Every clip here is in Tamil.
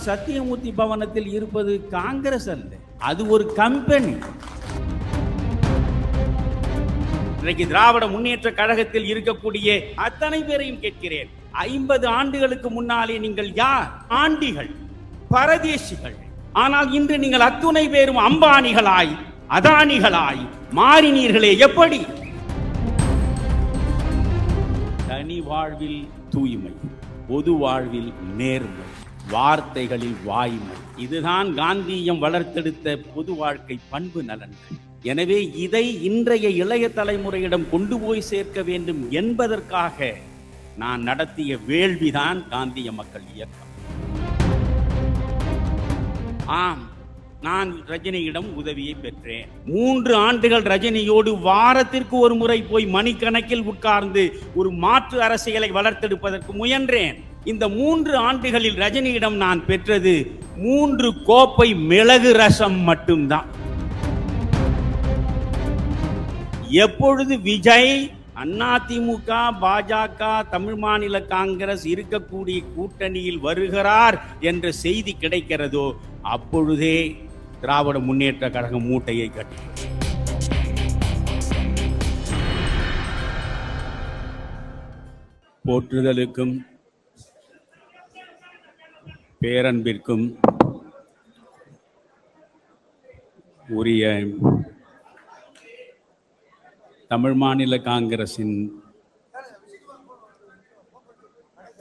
சத்தியமூர்த்தி பவனத்தில் இருப்பது காங்கிரஸ் அல்ல, அது ஒரு கம்பெனி. இன்றைக்கு திராவிட முன்னேற்ற கழகத்தில் இருக்கக்கூடிய அத்தனை பேரையும் கேட்கிறேன், 50 ஆண்டுகளுக்கு முன்னாலே நீங்கள் யார்? ஆண்டிகள், பரதேசிகள். ஆனால் இன்று நீங்கள் அத்துணை பேரும் அம்பானிகளாய் அதானிகளாய் மாறினீர்களே, எப்படி? தனி வாழ்வில் தூய்மை, பொது வாழ்வில் நேர்மை, வார்த்தைகளில் வாய்மை, இதுதான் காந்தியம் வளர்த்தெடுத்த பொது வாழ்க்கை பண்பு நலன்கள். எனவே இதை இன்றைய இளைய தலைமுறையிடம் கொண்டு போய் சேர்க்க வேண்டும் என்பதற்காக நான் நடத்திய வேள்விதான் காந்திய மக்கள் இயக்கம். ஆம், நான் ரஜினியிடம் உதவியை பெற்றேன். 3 ஆண்டுகள் ரஜினியோடு வாரத்திற்கு ஒரு முறை போய் மணிக்கணக்கில் உட்கார்ந்து ஒரு மாற்று அரசியலை வளர்த்தெடுப்பதற்கு முயன்றேன். இந்த 3 ஆண்டுகளில் ரஜினியிடம் நான் பெற்றது 3 கோப்பை மிளகு ரசம் மட்டும்தான். எப்பொழுது விஜய், அதிமுக, பாஜக, தமிழ் மாநில காங்கிரஸ் இருக்கக்கூடிய கூட்டணியில் வருகிறார் என்ற செய்தி கிடைக்கிறதோ அப்பொழுதே திராவிட முன்னேற்ற கழகம் மூட்டையை கட்டி போற்றுதலுக்கும் பேரன்பிற்கும் உரிய தமிழ் மாநில காங்கிரசின்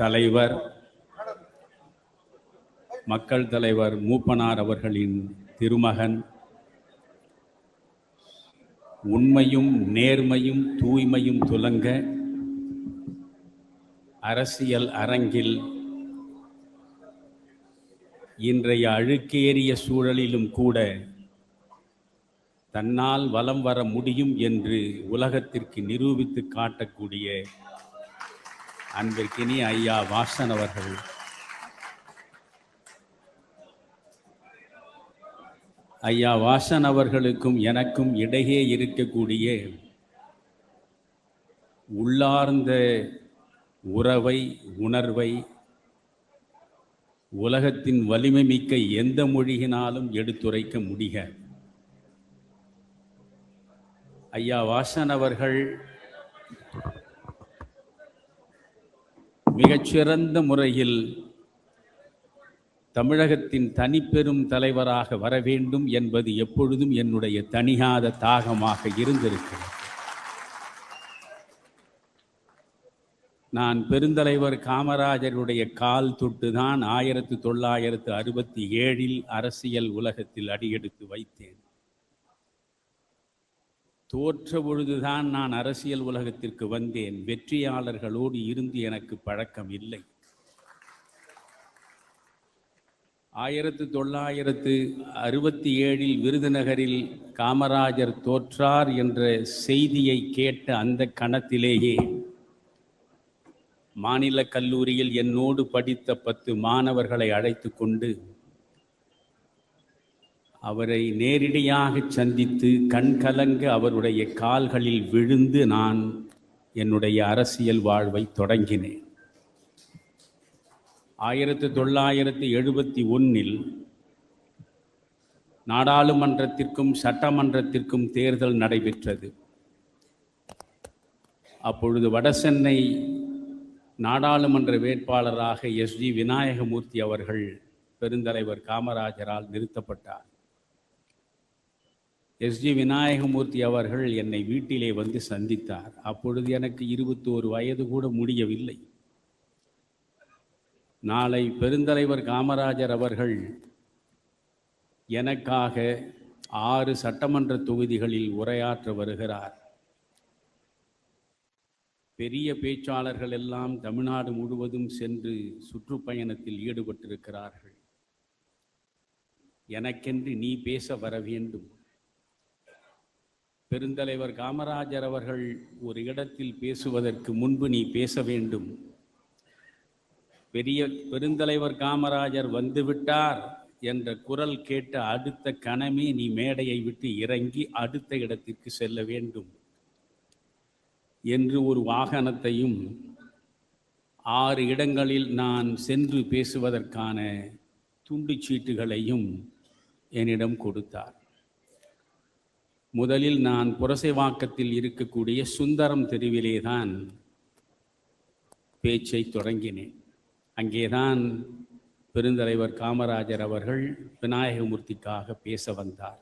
தலைவர், மக்கள் தலைவர் மூப்பனார் அவர்களின் திருமகன், உண்மையும் நேர்மையும் தூய்மையும் துலங்க அரசியல் அரங்கில் இன்றைய அழுக்கேறிய சூழலிலும் கூட தன்னால் வலம் வர முடியும் என்று உலகத்திற்கு நிரூபித்து காட்டக்கூடிய அன்பிற்கினி ஐயா வாசன் அவர்கள், ஐயா வாசன் அவர்களுக்கும் எனக்கும் இடையே இருக்கக்கூடிய உள்ளார்ந்த உறவை, உணர்வை உலகத்தின் வலிமை மிக்க எந்த மொழியினாலும் எடுத்துரைக்க முடியாது. ஐயா வாசன் அவர்கள் மிகச்சிறந்த முறையில் தமிழகத்தின் தனிப்பெரும் தலைவராக வர வேண்டும் என்பது எப்பொழுதும் என்னுடைய தணியாத தாகமாக இருந்திருக்கிறது. நான் பெருந்தலைவர் காமராஜருடைய கால் தொட்டுதான் 1967 அரசியல் உலகத்தில் அடியெடுத்து வைத்தேன். தோற்ற பொழுதுதான் நான் அரசியல் உலகத்திற்கு வந்தேன். வெற்றியாளர்களோடு இருந்து எனக்கு பழக்கம் இல்லை. 1967 விருதுநகரில் காமராஜர் தோற்றார் என்ற செய்தியை கேட்ட அந்த கணத்திலேயே மாநில கல்லூரியில் என்னோடு படித்த 10 மாணவர்களை அழைத்து கொண்டு அவரை நேரடியாக சந்தித்து கண்கலங்க அவருடைய கால்களில் விழுந்து நான் என்னுடைய அரசியல் வாழ்வை தொடங்கினேன். 1971 நாடாளுமன்றத்திற்கும் சட்டமன்றத்திற்கும் தேர்தல் நடைபெற்றது. அப்பொழுது வடசென்னை நாடாளுமன்ற வேட்பாளராக எஸ்ஜி விநாயகமூர்த்தி அவர்கள் பெருந்தலைவர் காமராஜரால் நிறுத்தப்பட்டார். எஸ்ஜி விநாயகமூர்த்தி அவர்கள் என்னை வீட்டிலே வந்து சந்தித்தார். அப்பொழுது எனக்கு 21 வயது கூட முடியவில்லை. நாளை பெருந்தலைவர் காமராஜர் அவர்கள் எனக்காக 6 சட்டமன்ற தொகுதிகளில் உரையாற்ற வருகிறார். பெரிய பேச்சாளர்கள் எல்லாம் தமிழ்நாடு முழுவதும் சென்று சுற்றுப்பயணத்தில் ஈடுபட்டிருக்கிறார்கள். எனக்கென்று நீ பேச வர வேண்டும். பெருந்தலைவர் காமராஜர் அவர்கள் ஒரு இடத்தில் பேசுவதற்கு முன்பு நீ பேச வேண்டும். பெருந்தலைவர் காமராஜர் வந்துவிட்டார் என்ற குரல் கேட்ட அடுத்த கணமே நீ மேடையை விட்டு இறங்கி அடுத்த இடத்திற்கு செல்ல வேண்டும் என்று ஒரு துண்டு சீட்டுகளையும் என்னிடம் கொடுத்தார். முதலில் நான் புரசைவாக்கத்தில் இருக்கக்கூடிய சுந்தரம் தெருவிலே தான் பேச்சை தொடங்கினேன். அங்கேதான் பெருந்தலைவர் காமராஜர் அவர்கள் விநாயகமூர்த்திக்காக பேச வந்தார்.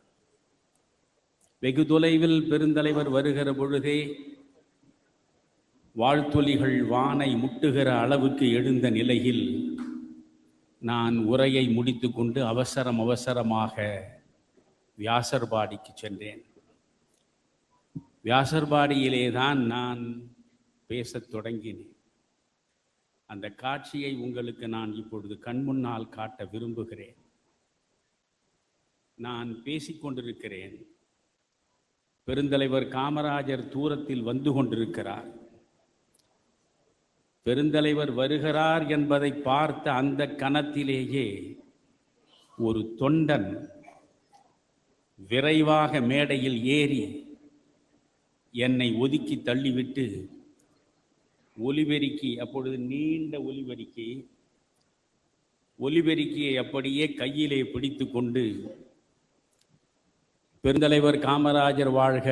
வெகு தொலைவில் பெருந்தலைவர் வருகிற பொழுதே வாழ்த்தொலிகள் வானை முட்டுகிற அளவுக்கு எழுந்த நிலையில் நான் உரையை முடித்துக்கொண்டு அவசரமாக வியாசர்பாடிக்கு சென்றேன். வியாசர்பாடியிலே தான் நான் பேசத் தொடங்கினேன். அந்த காட்சியை உங்களுக்கு நான் இப்பொழுது கண்முன்னால் காட்ட விரும்புகிறேன். நான் பேசிக்கொண்டிருக்கிறேன். பெருந்தலைவர் காமராஜர் தூரத்தில் வந்து கொண்டிருக்கிறார். பெருந்தலைவர் வருகிறார் என்பதை பார்த்த அந்த கணத்திலேயே ஒரு தொண்டன் விரைவாக மேடையில் ஏறி என்னை ஒதுக்கி தள்ளிவிட்டு ஒலிபெருக்கி, அப்பொழுது நீண்ட ஒலிபெருக்கியை அப்படியே கையிலே பிடித்து கொண்டு பெருந்தலைவர் காமராஜர் வாழ்க,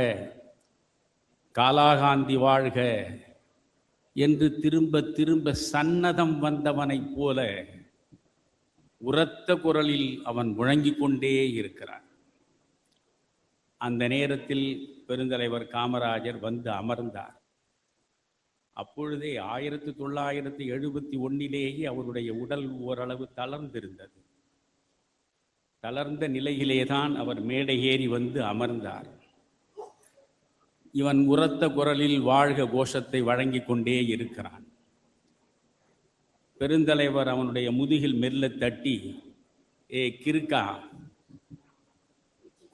காலாகாந்தி வாழ்க என்று திரும்ப சன்னதம் வந்தவனைப் போல உரத்த குரலில் அவன் முழங்கிக் கொண்டே இருக்கிறான். அந்த நேரத்தில் பெருந்தலைவர் காமராஜர் வந்து அமர்ந்தார். அப்பொழுதே 1971 அவருடைய உடல் ஓரளவு தளர்ந்திருந்தது. தளர்ந்த நிலையிலேதான் அவர் மேடை ஏறி வந்து அமர்ந்தார். இவன் உரத்த குரலில் வாழ்க கோஷத்தை வழங்கி கொண்டே இருக்கிறான். பெருந்தலைவர் அவனுடைய முதுகில் மெல்ல தட்டி, ஏ கிறுக்கா,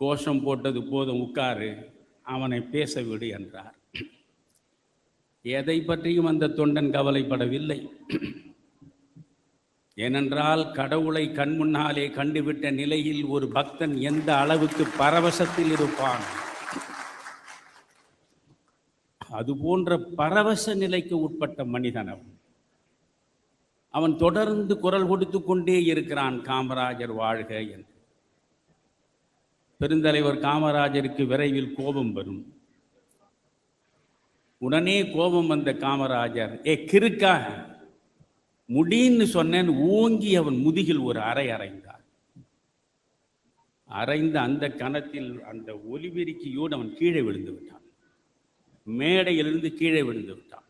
கோஷம் போட்டது போதும், உட்காரு, அவனை பேச விடு என்றார். எதை பற்றியும் அந்த தொண்டன் கவலைப்படவில்லை. ஏனென்றால் கடவுளை கண்முன்னாலே கண்டுவிட்ட நிலையில் ஒரு பக்தன் எந்த அளவுக்கு பரவசத்தில் இருப்பான், அதுபோன்ற பரவச நிலைக்கு உட்பட்ட மனிதன் அவன் தொடர்ந்து குரல் கொடுத்து கொண்டே இருக்கிறான், காமராஜர் வாழ்க என்று. பெருந்தலைவர் காமராஜருக்கு விரைவில் கோபம் வரும். உடனே கோபம் வந்த காமராஜர், ஏ கிறுக்கா, முடின்னு சொன்னேன், ஓங்கி அவன் முதுகில் ஒரு அறைந்தார். அறைந்த அந்த கணத்தில் அந்த ஒலிபெருக்கியோடு அவன் கீழே விழுந்து விட்டான். மேடையிலிருந்து கீழே விழுந்து விட்டான்.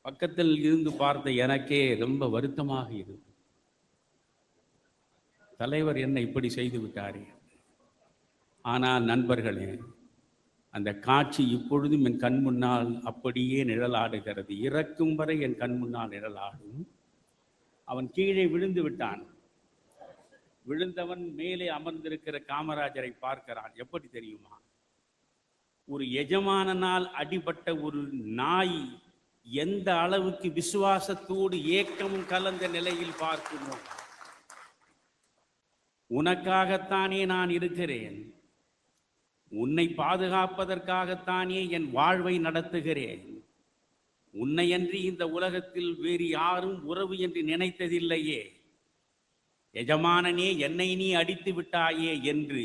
பக்கத்தில் இருந்து பார்த்த எனக்கே ரொம்ப வருத்தமாக இருந்தது. தலைவர் என்ன இப்படி செய்து விட்டாரே. ஆனால் நண்பர்களே, அந்த காட்சி இப்பொழுதும் என் கண் முன்னால் அப்படியே நிழலாடுகிறது. இறக்கும் வரை என் கண் முன்னால் நிழலாடும். அவன் கீழே விழுந்து விட்டான். விழுந்தவன் மேலே அமர்ந்திருக்கிற காமராஜரை பார்க்கிறான். எப்படி தெரியுமா? ஒரு எஜமானனால் அடிபட்ட ஒரு நாய் எந்த அளவுக்கு விசுவாசத்தோடு ஏக்கமும் கலந்த நிலையில் பார்க்குமோ, உனக்காகத்தானே நான் இருக்கிறேன், உன்னை பாதுகாப்பதற்காகத்தானே என் வாழ்வை நடத்துகிறேன், உன்னையன்றி இந்த உலகத்தில் வேறு யாரும் உறவு என்று நினைத்ததில்லையே, எஜமானனே என்னை நீ அடித்து விட்டாயே என்று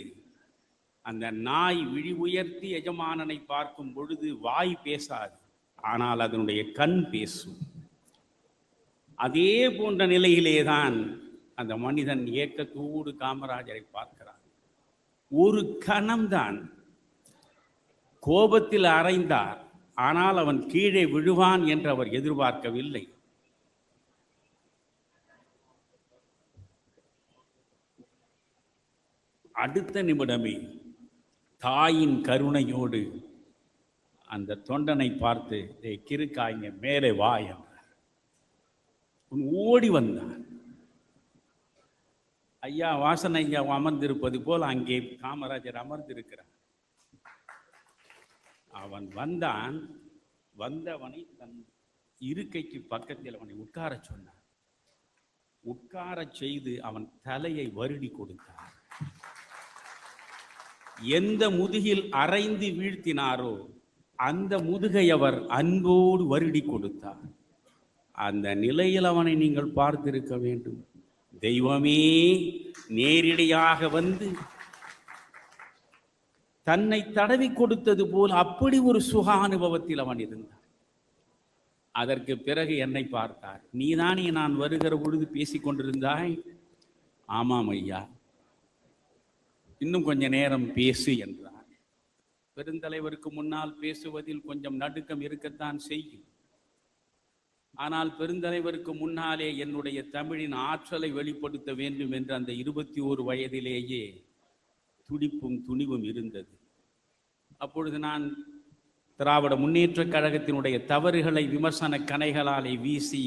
அந்த நாய் விழி உயர்த்தி எஜமானனை பார்க்கும் பொழுது வாய் பேசாது, ஆனால் அதனுடைய கண் பேசும். அதே போன்ற நிலையிலேதான் அந்த மனிதன் ஏக்கத்தோடு காமராஜரை பார்க்கிறான். ஒரு கணம்தான் கோபத்தில் அறைந்தார். ஆனால் அவன் கீழே விழுவான் என்று அவர் எதிர்பார்க்கவில்லை. அடுத்த நிமிடமே தாயின் கருணையோடு அந்த தொண்டனை பார்த்து, கிறுக்காய்ங்க மேலே வா என்றார். ஓடி வந்தான். ஐயா வாசன் ஐயா அமர்ந்திருப்பது போல் அங்கே காமராஜர் அமர்ந்திருக்கிறார். அவன் வந்தான். வந்தவனை தன் இருக்கைக்கு பக்கத்தில் அவனை உட்கார சொன்னார். உட்கார செய்து அவன் தலையை வருடி கொடுத்தார். எந்த முதுகில் அரைந்து வீழ்த்தினாரோ அந்த முதுகை அவர் அன்போடு வருடி கொடுத்தார். அந்த நிலையில் அவனை நீங்கள் பார்த்திருக்க வேண்டும். தெய்வமே நேரடியாக வந்து தன்னை தடவி கொடுத்தது போல் அப்படி ஒரு சுக அனுபவத்தில் அவன் இருந்தான். அதற்கு பிறகு என்னை பார்த்தார். நீதானே நான் வருகிற பொழுது பேசிக் கொண்டிருந்தாய்? ஆமாம் ஐயா, இன்னும் கொஞ்ச நேரம் பேசு என்றார். பெருந்தலைவருக்கு முன்னால் பேசுவதில் கொஞ்சம் நடுக்கம் இருக்கத்தான் செய்யும். ஆனால் பெருந்தலைவருக்கு முன்னாலே என்னுடைய தமிழின் ஆற்றலை வெளிப்படுத்த வேண்டும் என்று அந்த 21 வயதிலேயே துடிப்பும் துணிவும் இருந்தது. அப்பொழுது நான் திராவிட முன்னேற்றக் கழகத்தினுடைய தவறுகளை விமர்சன கணைகளாலே வீசி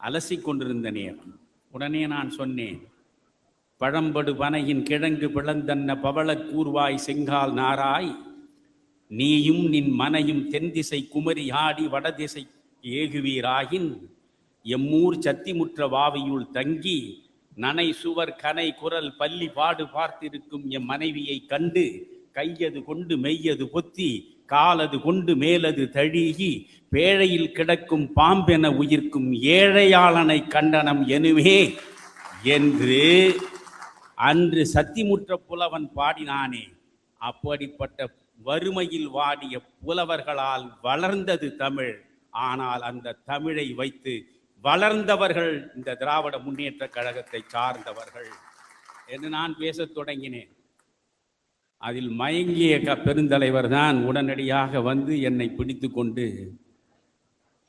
அலசி கொண்டிருந்த நேரம் உடனே நான் சொன்னேன், பழம்படு பனையின் கிழங்கு பிளந்தன்ன பவள கூர்வாய் செங்கால் நாராய், நீயும் நின் மனையும் தென்திசை குமரி ஆடி வடதிசை ஏகுவீராகின், எம்மூர் சத்திமுற்ற வாவியுள் தங்கி நனை சுவர் கனை குரல் பள்ளி பாடு பார்த்திருக்கும் எம் மனைவியை கண்டு கையது கொண்டு மெய்யது பொத்தி காலது கொண்டு மேலது தழீகி பேழையில் கிடக்கும் பாம்பென உயிர்க்கும் ஏழையாளனை கண்டனம் எனுமே என்று அன்று சத்திமுற்ற புலவன் பாடினானே. அப்படிப்பட்ட வறுமையில் வாடிய புலவர்களால் வளர்ந்தது தமிழ். ஆனால் அந்த தமிழை வைத்து வளர்ந்தவர்கள் இந்த திராவிட முன்னேற்ற கழகத்தை சார்ந்தவர்கள் என்று நான் பேசத் தொடங்கினேன். அதில் மயங்கிய பெருந்தலைவர் தான் உடனடியாக வந்து என்னை பிடித்து கொண்டு,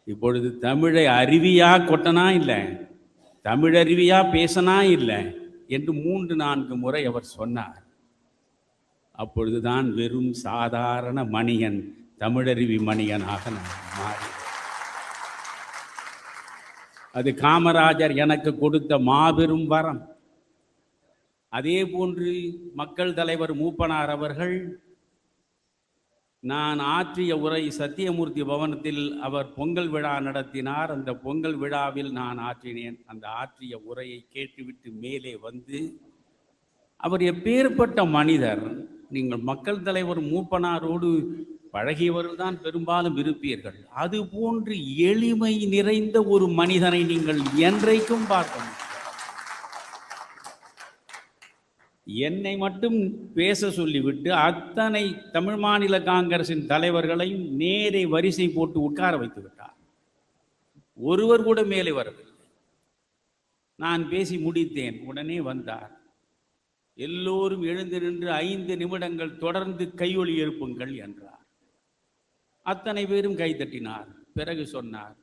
இப்பொழுது தமிழை அருவியா கொட்டனா இல்லை, தமிழருவியா பேசனா இல்லை என்று 3-4 முறை அவர் சொன்னார். அப்பொழுதுதான் வெறும் சாதாரண மணியன் தமிழருவி மணியனாக நான் மாறி. அது காமராஜர் எனக்கு கொடுத்த மாபெரும் வரம். அதே போன்று மக்கள் தலைவர் மூப்பனார் அவர்கள் நான் ஆற்றிய உரை சத்தியமூர்த்தி பவனத்தில் அவர் பொங்கல் விழா நடத்தினார். அந்த பொங்கல் விழாவில் நான் ஆற்றினேன். அந்த ஆற்றிய உரையை கேட்டுவிட்டு மேலே வந்து, அவர் எப்பேற்பட்ட மனிதர், நீங்கள் மக்கள் தலைவர் மூப்பனாரோடு பழகியவர்கள் தான் பெரும்பாலும் இருப்பீர்கள், அது போன்று எளிமை நிறைந்த ஒரு மனிதனை நீங்கள் என்றைக்கும் பார்க்க முடியும். என்னை மட்டும் பேச சொல்லிவிட்டு அத்தனை தமிழ் மாநில காங்கிரசின் தலைவர்களையும் நேரே வரிசை போட்டு உட்கார வைத்து விட்டார். ஒருவர் கூட மேலே வரவில்லை. நான் பேசி முடித்தேன். உடனே வந்தார். எல்லோரும் எழுந்து நின்று 5 நிமிடங்கள் தொடர்ந்து கையொலி எழுப்புங்கள் என்றார். அத்தனை பேரும் கைதட்டினார். பிறகு சொன்னார்,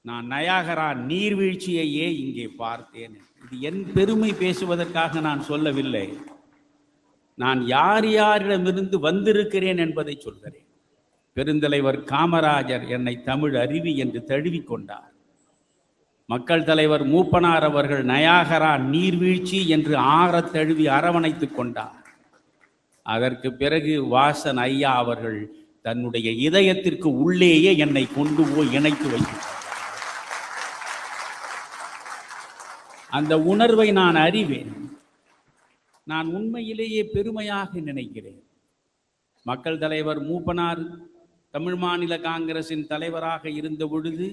நான் நயாகரா நீர்வீழ்ச்சியையே இங்கே பார்த்தேன். இது என் பெருமை பேசுவதற்காக நான் சொல்லவில்லை, நான் யார் யாரிடமிருந்து வந்திருக்கிறேன் என்பதை சொல்கிறேன். பெருந்தலைவர் காமராஜர் என்னை தமிழ் அருவி என்று தழுவிக் கொண்டார். மக்கள் தலைவர் மூப்பனார் அவர்கள் நயாகரா நீர்வீழ்ச்சி என்று ஆறத் தழுவி அரவணைத்துக் கொண்டார். அதற்கு பிறகு வாசன் ஐயா அவர்கள் தன்னுடைய இதயத்திற்கு உள்ளேயே என்னை கொண்டு போய் இணைத்து வைத்தார். அந்த உணர்வை நான் அறிவேன். நான் உண்மையிலேயே பெருமையாக நினைக்கிறேன். மக்கள் தலைவர் மூப்பனார் தமிழ் மாநில காங்கிரசின் தலைவராக இருந்த பொழுது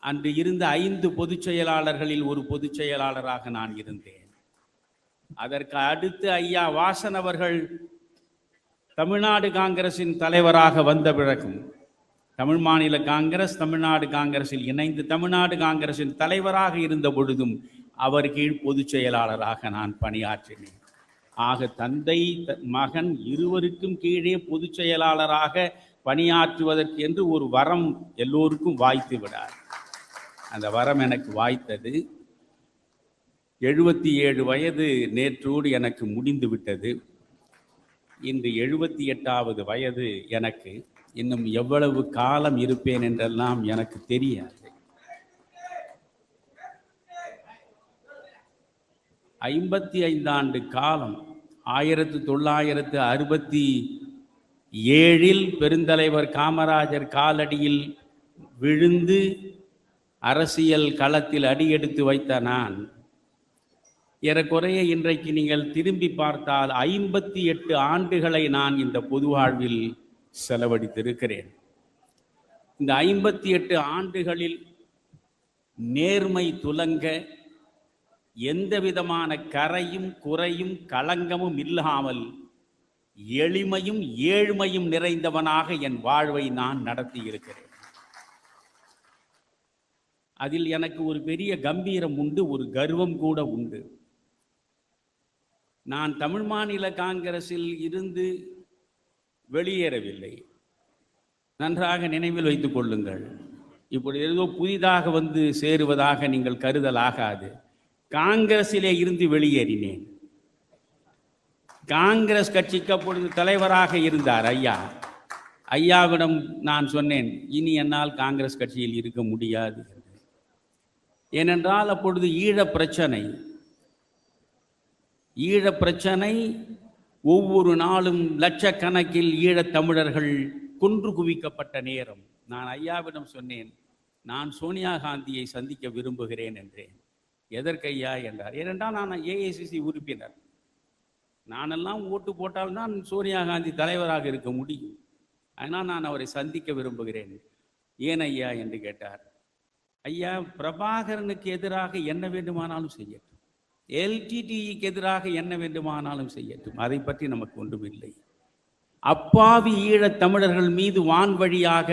அன்று இருந்த 5 பொதுச் செயலாளர்களில் ஒரு பொதுச் செயலாளராக நான் இருந்தேன். அதற்கு அடுத்து ஐயா வாசன் அவர்கள் தமிழ்நாடு காங்கிரசின் தலைவராக வந்த பிறகும் தமிழ் மாநில காங்கிரஸ் தமிழ்நாடு காங்கிரஸில் இணைந்து தமிழ்நாடு காங்கிரசின் தலைவராக இருந்த பொழுதும் அவர் கீழ் பொதுச் செயலாளராக நான் பணியாற்றினேன். ஆக தந்தை மகன் இருவருக்கும் கீழே பொதுச் செயலாளராக பணியாற்றுவதற்கு என்று ஒரு வரம் எல்லோருக்கும் வாய்த்து விடார். அந்த வரம் எனக்கு வாய்த்தது. 77 வயது நேற்றோடு எனக்கு முடிந்து விட்டது. இன்று 78வது வயது எனக்கு. இன்னும் எவ்வளவு காலம் இருப்பேன் என்றெல்லாம் எனக்கு தெரியாது. 55 ஆண்டு காலம் 1967 பெருந்தலைவர் காமராஜர் காலடியில் விழுந்து அரசியல் களத்தில் அடியெடுத்து வைத்த நான் ஏறக்குறைய இன்றைக்கு நீங்கள் திரும்பி பார்த்தால் 58 ஆண்டுகளை நான் இந்த பொது வாழ்வில் செலவழித்திருக்கிறேன். இந்த 58 ஆண்டுகளில் நேர்மை துலங்க, எந்த விதமான கரையும் குறையும் களங்கமும் இல்லாமல் எளிமையும் ஏழ்மையும் நிறைந்தவனாக என் வாழ்வை நான் நடத்தி இருக்கிறேன். அதில் எனக்கு ஒரு பெரிய கம்பீரம் உண்டு, ஒரு கர்வம் கூட உண்டு. நான் தமிழ் மாநில காங்கிரஸில் இருந்து வெளியேறவில்லை. நன்றாக நினைவில் வைத்துக் கொள்ளுங்கள். இப்படி ஏதோ புதிதாக வந்து சேருவதாக நீங்கள் கருதலாகாது. காங்கிரஸிலே இருந்து வெளியேறினேன். காங்கிரஸ் கட்சிக்கு அப்பொழுது தலைவராக இருந்தார் ஐயா. ஐயாவிடம் நான் சொன்னேன், இனி என்னால் காங்கிரஸ் கட்சியில் இருக்க முடியாது. ஏனென்றால் அப்பொழுது ஈழப் பிரச்சனை ஒவ்வொரு நாளும் லட்சக்கணக்கில் ஈழத் தமிழர்கள் கொன்று குவிக்கப்பட்ட நேரம். நான் ஐயாவிடம் சொன்னேன், நான் சோனியா காந்தியை சந்திக்க விரும்புகிறேன் என்றேன். எதற்கையா என்றார். ஏனென்றால் நான் ஏஐசிசி உறுப்பினர், நானெல்லாம் ஓட்டு போட்டால்தான் சோனியா காந்தி தலைவராக இருக்க முடியும். ஆனால் நான் அவரை சந்திக்க விரும்புகிறேன். ஏன் ஐயா என்று கேட்டார். ஐயா, பிரபாகரனுக்கு எதிராக என்ன வேண்டுமானாலும் செய்யட்டும், எல்டிடிஇக்கு எதிராக என்ன வேண்டுமானாலும் செய்யட்டும், அதை பற்றி நமக்கு ஒன்றுமில்லை. அப்பாவி ஈழத் தமிழர்கள் மீது வான் வழியாக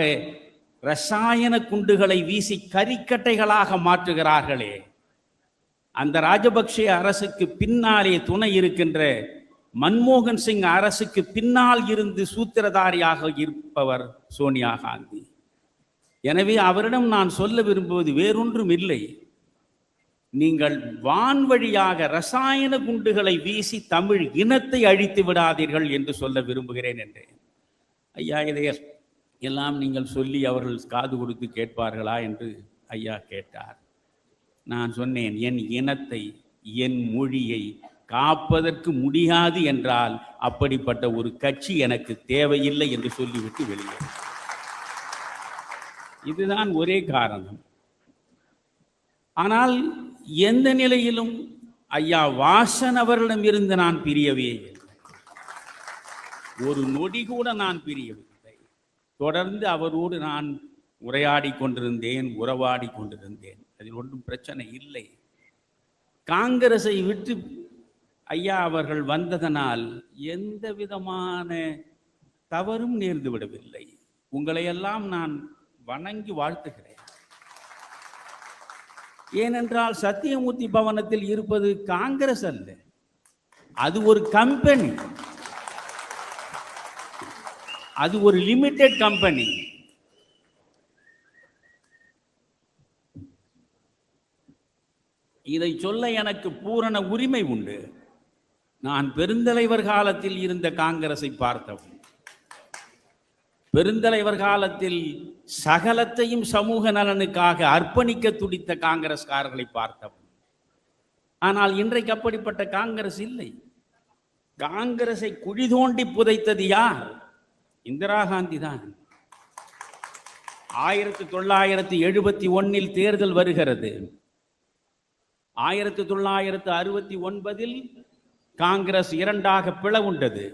ரசாயன குண்டுகளை வீசி கரிக்கட்டைகளாக மாற்றுகிறார்களே, அந்த ராஜபக்சே அரசுக்கு பின்னாலே துணை இருக்கின்ற மன்மோகன் சிங் அரசுக்கு பின்னால் இருந்து சூத்திரதாரியாக இருப்பவர் சோனியா காந்தி. எனவே அவரிடம் நான் சொல்ல விரும்புவது வேறொன்றும் இல்லை. நீங்கள் வான் வழியாக ரசாயன குண்டுகளை வீசி தமிழ் இனத்தை அழித்து விடாதீர்கள் என்று சொல்ல விரும்புகிறேன் என்றேன். ஐயா, இதை எல்லாம் நீங்கள் சொல்லி அவர்கள் காது கொடுத்து கேட்பார்களா என்று ஐயா கேட்டார். நான் சொன்னேன், என் இனத்தை என் மொழியை காப்பதற்கு முடியாது என்றால் அப்படிப்பட்ட ஒரு கட்சி எனக்கு தேவையில்லை என்று சொல்லிவிட்டு வெளியே. இதுதான் ஒரே காரணம். ஆனால் எந்த நிலையிலும் ஐயா வாசன் அவர்களிடம் இருந்து நான் பிரியவே இல்லை. ஒரு நொடி கூட நான் பிரியவில்லை. தொடர்ந்து அவரோடு நான் உரையாடி கொண்டிருந்தேன், உறவாடி கொண்டிருந்தேன். அதில் ஒன்றும் பிரச்சனை இல்லை. காங்கிரஸை விட்டு ஐயா அவர்கள் வந்ததனால் எந்த விதமான தவறும் நேர்ந்து விடவில்லை. உங்களையெல்லாம் நான் வணங்கி வாழ்த்துகிறேன். ஏனென்றால் சத்தியமூர்த்தி பவனத்தில் இருப்பது காங்கிரஸ் அல்ல, அது ஒரு கம்பெனி, அது ஒரு லிமிடெட் கம்பெனி. இதை சொல்ல எனக்கு பூரண உரிமை உண்டு. நான் பெருந்தலைவர் காலத்தில் இருந்த காங்கிரஸை பார்த்தவன், பெருந்தலைவர் காலத்தில் சகலத்தையும் சமூக நலனுக்காக அர்ப்பணிக்க துடித்த காங்கிரஸ்காரர்களை பார்த்தவன். ஆனால் இன்றைக்கு அப்படிப்பட்ட காங்கிரஸ் இல்லை. காங்கிரஸை குழி தோண்டி புதைத்தது யார்? இந்திரா காந்தி தான். 1971 தேர்தல் வருகிறது. 1969 காங்கிரஸ் இரண்டாக பிளவுண்டது.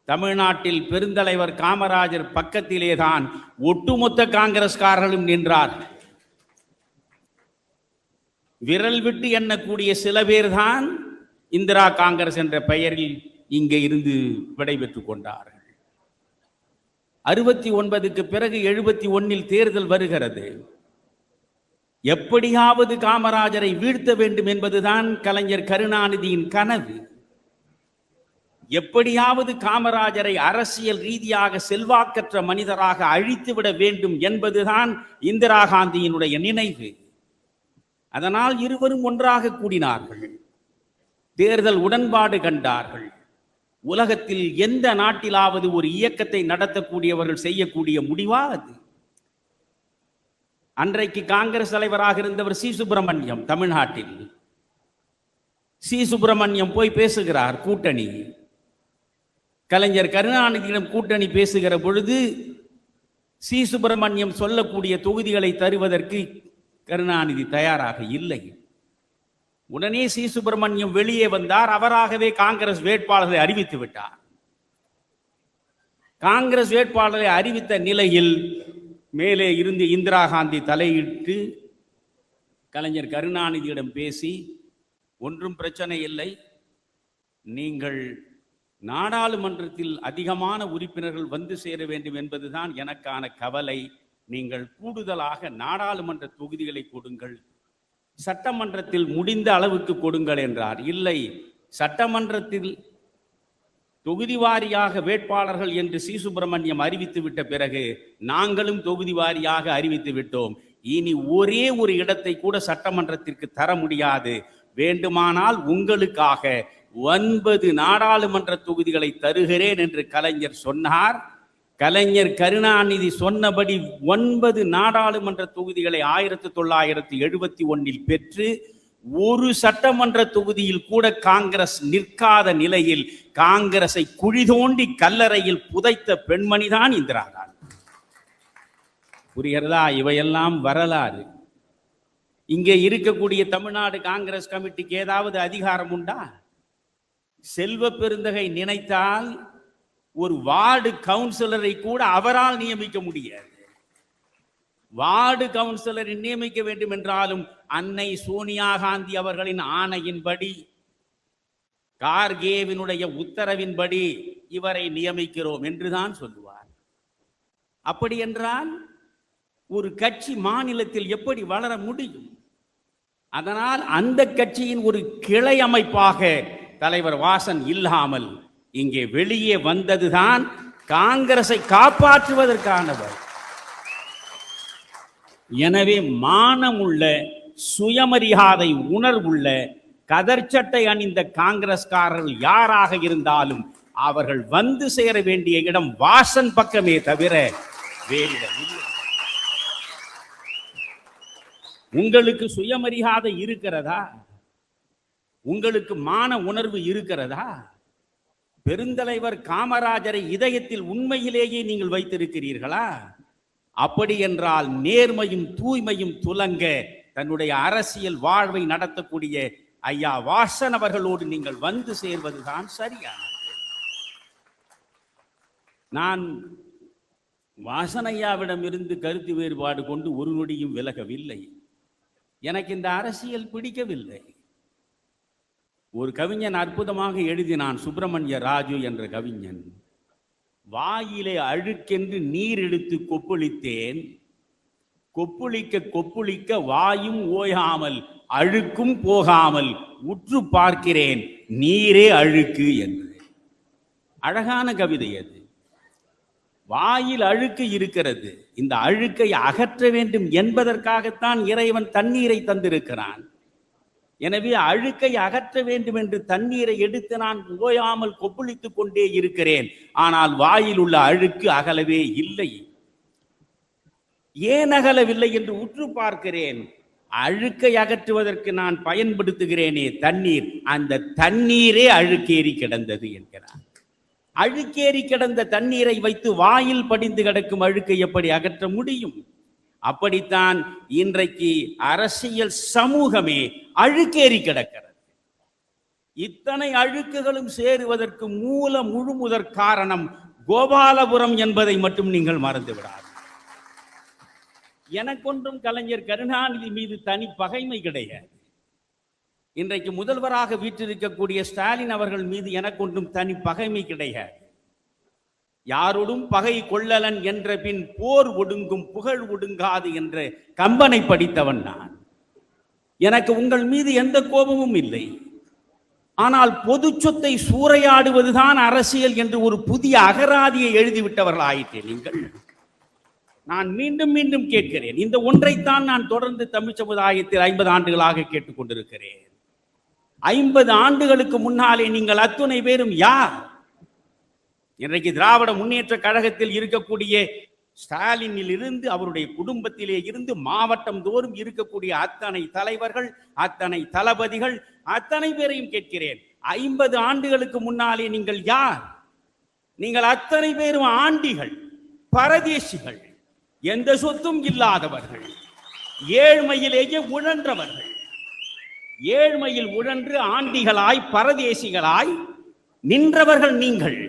தமிழ்நாட்டில் பெருந்தலைவர் காமராஜர் பக்கத்திலே தான் ஒட்டுமொத்த காங்கிரஸ்காரர்களும் நின்றார்கள். விரல் விட்டு எண்ணக்கூடிய சில பேர் தான் இந்திரா காங்கிரஸ் என்ற பெயரில் இங்கே இருந்து விடைபெற்றுக் கொண்டார்கள். 69க்கு பிறகு 71 தேர்தல் வருகிறது. எப்படியாவது காமராஜரை வீழ்த்த வேண்டும் என்பதுதான் கலைஞர் கருணாநிதியின் கனவு. எப்படியாவது காமராஜரை அரசியல் ரீதியாக செல்வாக்கற்ற மனிதராக அழித்துவிட வேண்டும் என்பதுதான் இந்திரா காந்தியினுடைய நினைவு. அதனால் இருவரும் ஒன்றாக கூடினார்கள், தேர்தல் உடன்பாடு கண்டார்கள். உலகத்தில் எந்த நாட்டிலாவது ஒரு இயக்கத்தை நடத்தக்கூடியவர்கள் செய்யக்கூடிய முடிவா அது? அன்றைக்கு காங்கிரஸ் தலைவராக இருந்தவர் சி சுப்பிரமணியம். தமிழ்நாட்டில் சி சுப்பிரமணியம் போய் பேசுகிறார். கூட்டணி கலைஞர் கருணாநிதியிடம் கூட்டணி பேசுகிற பொழுது சி சுப்பிரமணியம் சொல்லக்கூடிய தொகுதிகளை தருவதற்கு கருணாநிதி தயாராக இல்லை. உடனே சி சுப்பிரமணியம் வெளியே வந்தார். அவராகவே காங்கிரஸ் வேட்பாளரை அறிவித்து விட்டார். காங்கிரஸ் வேட்பாளரை அறிவித்த நிலையில் மேலே இருந்து இந்திரா காந்தி தலையிட்டு கலைஞர் கருணாநிதியிடம் பேசி ஒன்றும் பிரச்சனை இல்லை. நீங்கள் நாடாளுமன்றத்தில் அதிகமான உறுப்பினர்கள் வந்து சேர வேண்டும் என்பதுதான் எனக்கான கவலை. நீங்கள் கூடுதலாக நாடாளுமன்ற தொகுதிகளை கொடுங்கள், சட்டமன்றத்தில் முடிந்த அளவுக்கு கொடுங்கள் என்றார். இல்லை, சட்டமன்றத்தில் தொகுதி வாரியாக வேட்பாளர்கள் என்று சி சுப்பிரமணியம் அறிவித்து விட்ட பிறகு நாங்களும் தொகுதி வாரியாக அறிவித்து விட்டோம். இனி ஒரே ஒரு இடத்தை கூட சட்டமன்றத்திற்கு தர முடியாது. வேண்டுமானால் உங்களுக்காக 9 நாடாளுமன்ற தொகுதிகளை தருகிறேன் என்று கலைஞர் சொன்னார். கலைஞர் கருணாநிதி சொன்னபடி 9 நாடாளுமன்ற தொகுதிகளை 1971 பெற்று ஒரு சட்டமன்ற தொகுதியில் கூட காங்கிரஸ் நிற்காத நிலையில் காங்கிரஸை குழி தோண்டி கல்லறையில் புதைத்த பெண்மணிதான் இந்திரா காந்தி. புரிகிறதா? இவையெல்லாம் வரலாறு. இங்கே இருக்கக்கூடிய தமிழ்நாடு காங்கிரஸ் கமிட்டிக்கு ஏதாவது அதிகாரம் உண்டா? செல்வ பெருந்தகை நினைத்தால் ஒரு வார்டு கவுன்சிலரை கூட அவரால் நியமிக்க முடியாது. வார்டு கவுன்சிலரை நியமிக்க வேண்டும் என்றாலும் அன்னை சோனியா காந்தி அவர்களின் ஆணையின்படி, கார்கேவினுடைய உத்தரவின்படி இவரை நியமிக்கிறோம் என்றுதான் சொல்லுவார். அப்படி என்றால் ஒரு கட்சி மாநிலத்தில் எப்படி வளர முடியும்? அதனால் அந்த கட்சியின் ஒரு கிளை அமைப்பாக தலைவர் வாசன் இல்லாமல் இங்கே வெளியே வந்ததுதான் காங்கிரஸை காப்பாற்றுவதற்கானவர். எனவே மானமுள்ள, சுயமரியாதை உணர்வுள்ள, கதர்ச்சட்டை அணிந்த காங்கிரஸ்காரர்கள் யாராக இருந்தாலும் அவர்கள் வந்து சேர வேண்டிய இடம் வாசன் பக்கமே தவிர வேறிடமில்லை. உங்களுக்கு சுயமரியாதை இருக்கிறதா? உங்களுக்கு மான உணர்வு இருக்கிறதா? பெருந்தலைவர் காமராஜரை இதயத்தில் உண்மையிலேயே நீங்கள் வைத்திருக்கிறீர்களா? அப்படி என்றால் நேர்மையும் தூய்மையும் துலங்க தன்னுடைய அரசியல் வாழ்வை நடத்தக்கூடிய ஐயா வாசன் அவர்களோடு நீங்கள் வந்து சேர்வதுதான் சரியானது. நான் வாசன் ஐயாவிடம் இருந்து கருத்து வேறுபாடு கொண்டு ஒரு நொடியும் விலகவில்லை. எனக்கு இந்த அரசியல் பிடிக்கவில்லை. ஒரு கவிஞன் அற்புதமாக எழுதினான், சுப்பிரமணிய ராஜு என்ற கவிஞன். வாயிலே அழுக்கென்று நீர் எடுத்து கொப்பளித்தேன், கொப்புளிக்க கொப்புளிக்க வாயும் ஓயாமல் அழுக்கும் போகாமல் உற்று பார்க்கிறேன் நீரே அழுக்கு என்று. அழகான கவிதை அது. வாயில் அழுக்கு இருக்கிறது, இந்த அழுக்கை அகற்ற வேண்டும் என்பதற்காகத்தான் இறைவன் தண்ணீரை தந்திருக்கிறான். எனவே அழுக்கை அகற்ற வேண்டும் என்று தண்ணீரை எடுத்து நான் ஓயாமல் கொப்பளித்துக் கொண்டே இருக்கிறேன். ஆனால் வாயில் உள்ள அழுக்கு அகலவே இல்லை. ஏன் அகலவில்லை என்று உற்று பார்க்கிறேன். அழுக்கை அகற்றுவதற்கு நான் பயன்படுத்துகிறேனே தண்ணீர், அந்த தண்ணீரே அழுக்கேறி கிடந்தது என்கிறார். அழுக்கேறி கிடந்த தண்ணீரை வைத்து வாயில் படிந்து கிடக்கும் அழுக்கை எப்படி அகற்ற முடியும்? அப்படித்தான் இன்றைக்கு அரசியல் சமூகமே அழுக்கேறி கிடக்கிறது. இத்தனை அழுக்குகளும் சேருவதற்கு முழுமுதற் காரணம் கோபாலபுரம் என்பதை மட்டும் நீங்கள் மறந்துவிடாது. எனக்கொன்றும் கலைஞர் கருணாநிதி மீது தனி பகைமை கிடையாது. இன்றைக்கு முதல்வராக வீற்றிருக்கக்கூடிய ஸ்டாலின் அவர்கள் மீது எனக்கொன்றும் தனி பகைமை கிடையாது. யாரோடும் பகை கொள்ளலன் என்ற பின் போர் ஒடுங்கும் புகழ் ஒடுங்காது என்ற கம்பனை படித்தவன் நான். எனக்கு உங்கள் மீது எந்த கோபமும் இல்லை. ஆனால் பொது சொத்தை சூறையாடுவதுதான் அரசியல் என்று ஒரு புதிய அகராதியை எழுதிவிட்டவர்கள் ஆயிற்றே நீங்கள். நான் மீண்டும் மீண்டும் கேட்கிறேன், இந்த ஒன்றைத்தான் நான் தொடர்ந்து தமிழ் சமுதாயத்தில் 50 ஆண்டுகளாக கேட்டுக்கொண்டிருக்கிறேன். 50 ஆண்டுகளுக்கு முன்னாலே நீங்கள் அத்துணை பேரும் யார்? இன்றைக்கு திராவிட முன்னேற்ற கழகத்தில் இருக்கக்கூடிய ஸ்டாலினில் இருந்து அவருடைய குடும்பத்திலே இருந்து மாவட்டம் தோறும் இருக்கக்கூடிய அத்தனை தலைவர்கள், அத்தனை தளபதிகள், அத்தனை பேரையும் கேட்கிறேன், 50 ஆண்டுகளுக்கு முன்னாலே நீங்கள் யார்? நீங்கள் அத்தனை பேரும் ஆண்டிகள், பரதேசிகள், எந்த சொத்தும் இல்லாதவர்கள், ஏழ்மையிலேயே உழன்றவர்கள். ஏழ்மையில் உழன்று ஆண்டிகளாய் பரதேசிகளாய் நின்றவர்கள் நீங்கள்.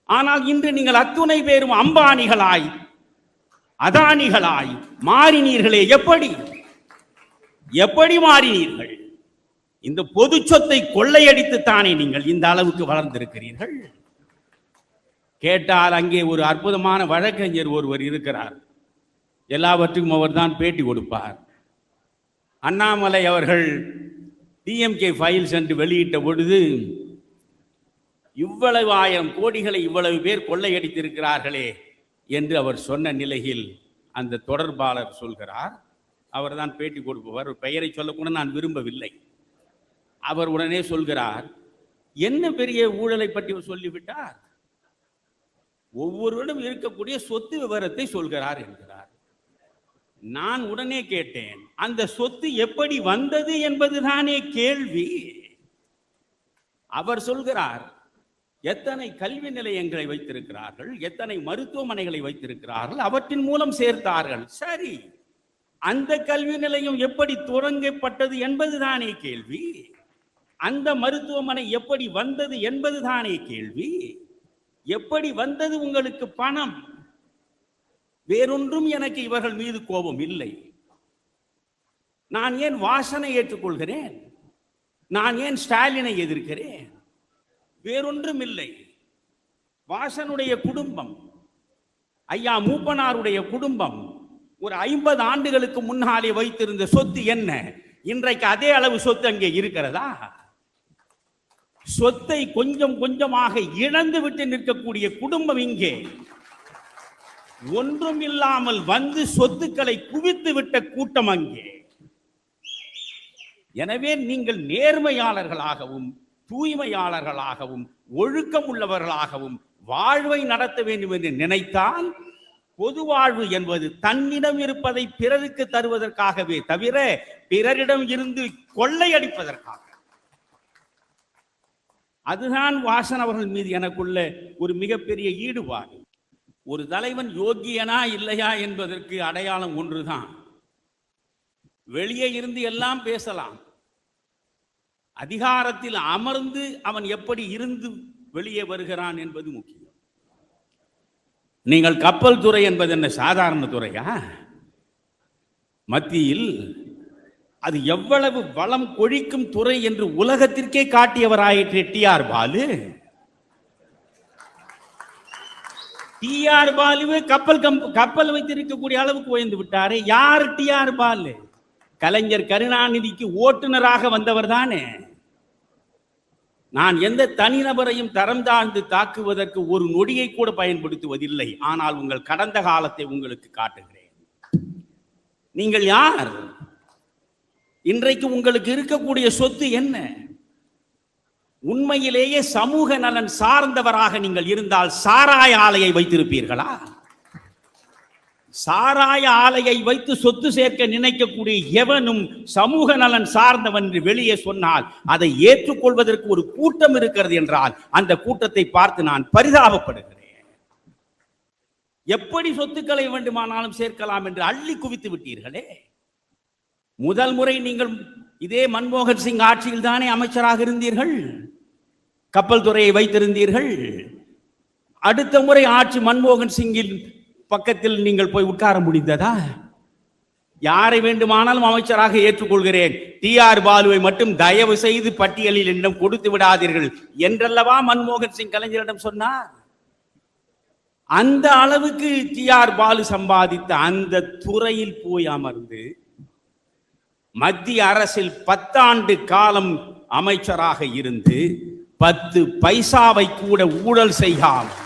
ஆனால் இன்று நீங்கள் அத்துணை பேரும் அம்பானிகளாய் அதானிகளாய் மாறினீர்களே. எப்படி மாறினீர்கள்? இந்த பொது சொத்தை கொள்ளையடித்து தானே நீங்கள் இந்த அளவுக்கு வளர்ந்திருக்கிறீர்கள். கேட்டால் அங்கே ஒரு அற்புதமான வழக்கறிஞர் ஒருவர் இருக்கிறார். எல்லாவற்றுக்கும் அவர் தான் பேட்டி கொடுப்பார். அண்ணாமலை அவர்கள் டிஎம்கே ஃபைல்ஸ் என்று வெளியிட்ட பொழுது இவ்வளவு 1000 கோடிகளை இவ்வளவு பேர் கொள்ளையடித்திருக்கிறார்களே என்று அவர் சொன்ன நிலையில் அந்த தொடர்பாளர் சொல்கிறார், அவர் தான் பேட்டி கொடுப்பவர், பெயரை சொல்லக்கூட நான் விரும்பவில்லை. அவர் உடனே சொல்கிறார், என்ன பெரிய ஊழலை பற்றி சொல்லிவிட்டார், ஒவ்வொருவரும் இருக்கக்கூடிய சொத்து விவரத்தை சொல்கிறார் என்கிறார். நான் உடனே கேட்டேன், அந்த சொத்து எப்படி வந்தது என்பதுதானே கேள்வி. அவர் சொல்கிறார், எத்தனை கல்வி நிலையங்களை வைத்திருக்கிறார்கள், எத்தனை மருத்துவமனைகளை வைத்திருக்கிறார்கள், அவற்றின் மூலம் சேர்த்தார்கள். சரி, அந்த கல்வி நிலையம் எப்படி தொடங்கப்பட்டது என்பதுதானே கேள்வி. அந்த மருத்துவமனை எப்படி வந்தது என்பதுதானே கேள்வி. எப்படி வந்தது உங்களுக்கு பணம்? வேறொன்றும் எனக்கு இவர்கள் மீது கோபம் இல்லை. நான் ஏன் வாசனை ஏற்றுக்கொள்கிறேன்? நான் ஏன் ஸ்டாலினை எதிர்க்கிறேன்? வேறொன்றும் இல்லை. வாசனுடைய குடும்பம், ஐயா மூப்பனாருடைய குடும்பம் ஒரு 50 ஆண்டுகளுக்கு முன்னாலே வைத்திருந்த சொத்து என்ன? இன்றைக்கு அதே அளவு சொத்து அங்கே இருக்கிறதா? சொத்தை கொஞ்சம் கொஞ்சமாக இழந்து விட்டு நிற்கக்கூடிய குடும்பம் இங்கே. ஒன்றும் இல்லாமல் வந்து சொத்துக்களை குவித்து விட்ட கூட்டம் அங்கே. எனவே நீங்கள் நேர்மையாளர்களாகவும் தூய்மையாளர்களாகவும் ஒழுக்கம் உள்ளவர்களாகவும் வாழ்வை நடத்த வேண்டும் என்று நினைத்தால், பொது வாழ்வு என்பது தன்னிடம் இருப்பதை பிறருக்கு தருவதற்காகவே தவிர பிறரிடம் இருந்து கொள்ளையடிப்பதற்காக. அதுதான் வாசன் அவர்கள் மீது எனக்குள்ள ஒரு மிகப்பெரிய ஈடுபாடு. ஒரு தலைவன் யோக்கியனா இல்லையா என்பதற்கு அடையாளம் ஒன்றுதான், வெளியே இருந்து எல்லாம் பேசலாம், அதிகாரத்தில் அமர்ந்து அவன் எப்படி இருந்து வெளியே வருகிறான் என்பது முக்கியம். நீங்கள் கப்பல் துறை என்பது என்ன சாதாரண துறையா? மத்தியில் அது எவ்வளவு வளம் கொழிக்கும் துறை என்று உலகத்திற்கே காட்டியவராயிற்று டிஆர் பாலு. டிஆர் பாலுவே கப்பல் வைத்திருக்கக்கூடிய அளவுக்கு உயர்ந்து விட்டாரே. யார் டிஆர் பாலு? கலைஞர் கருணாநிதிக்கு ஓட்டுநராக வந்தவர் தானே. நான் எந்த தனிநபரையும் தரம் தாழ்ந்து தாக்குவதற்கு ஒரு நொடியை கூட பயன்படுத்துவதில்லை. ஆனால் உங்கள் கடந்த காலத்தை உங்களுக்கு காட்டுகிறேன். நீங்கள் யார்? இன்றைக்கு உங்களுக்கு இருக்கக்கூடிய சொத்து என்ன? உண்மையிலேயே சமூக நலன் சார்ந்தவராக நீங்கள் இருந்தால் சாராய ஆலையை வைத்திருப்பீர்களா? சாராய ஆலையை வைத்து சொத்து சேர்க்க நினைக்கக்கூடிய எவனும் சமூக நலன் சார்ந்தவன் என்று வெளியே சொன்னால் அதை ஏற்றுக்கொள்வதற்கு ஒரு கூட்டம் இருக்கிறது என்றால் அந்த கூட்டத்தை பார்த்து நான் பரிதாபப்படுகிறேன். எப்படி சொத்துக்களை வேண்டுமானாலும் சேர்க்கலாம் என்று அள்ளி குவித்து விட்டீர்களே. முதல் முறை நீங்கள் இதே மன்மோகன் சிங் ஆட்சியில் தானே அமைச்சராக இருந்தீர்கள், கப்பல் துறையை வைத்திருந்தீர்கள். அடுத்த முறை ஆட்சி மன்மோகன் சிங்கில் பக்கத்தில் நீங்கள் போய் உட்கார முடிந்ததா? யாரை வேண்டுமானாலும் அமைச்சராக ஏற்றுக்கொள்கிறேன், டிஆர் பாலுவை மட்டும் தயவு செய்து பட்டியலில் என்னிடம் கொடுத்து விடாதீர்கள் என்றல்லவா மன்மோகன் சிங் கலைஞரிடம் சொன்னார். அந்த அளவுக்கு டிஆர் பாலு சம்பாதித்த அந்த துறையில் போய் அமர்ந்து மத்திய அரசில் 10 ஆண்டு காலம் அமைச்சராக இருந்து 10 பைசாவை கூட ஊழல் செய்யாமல்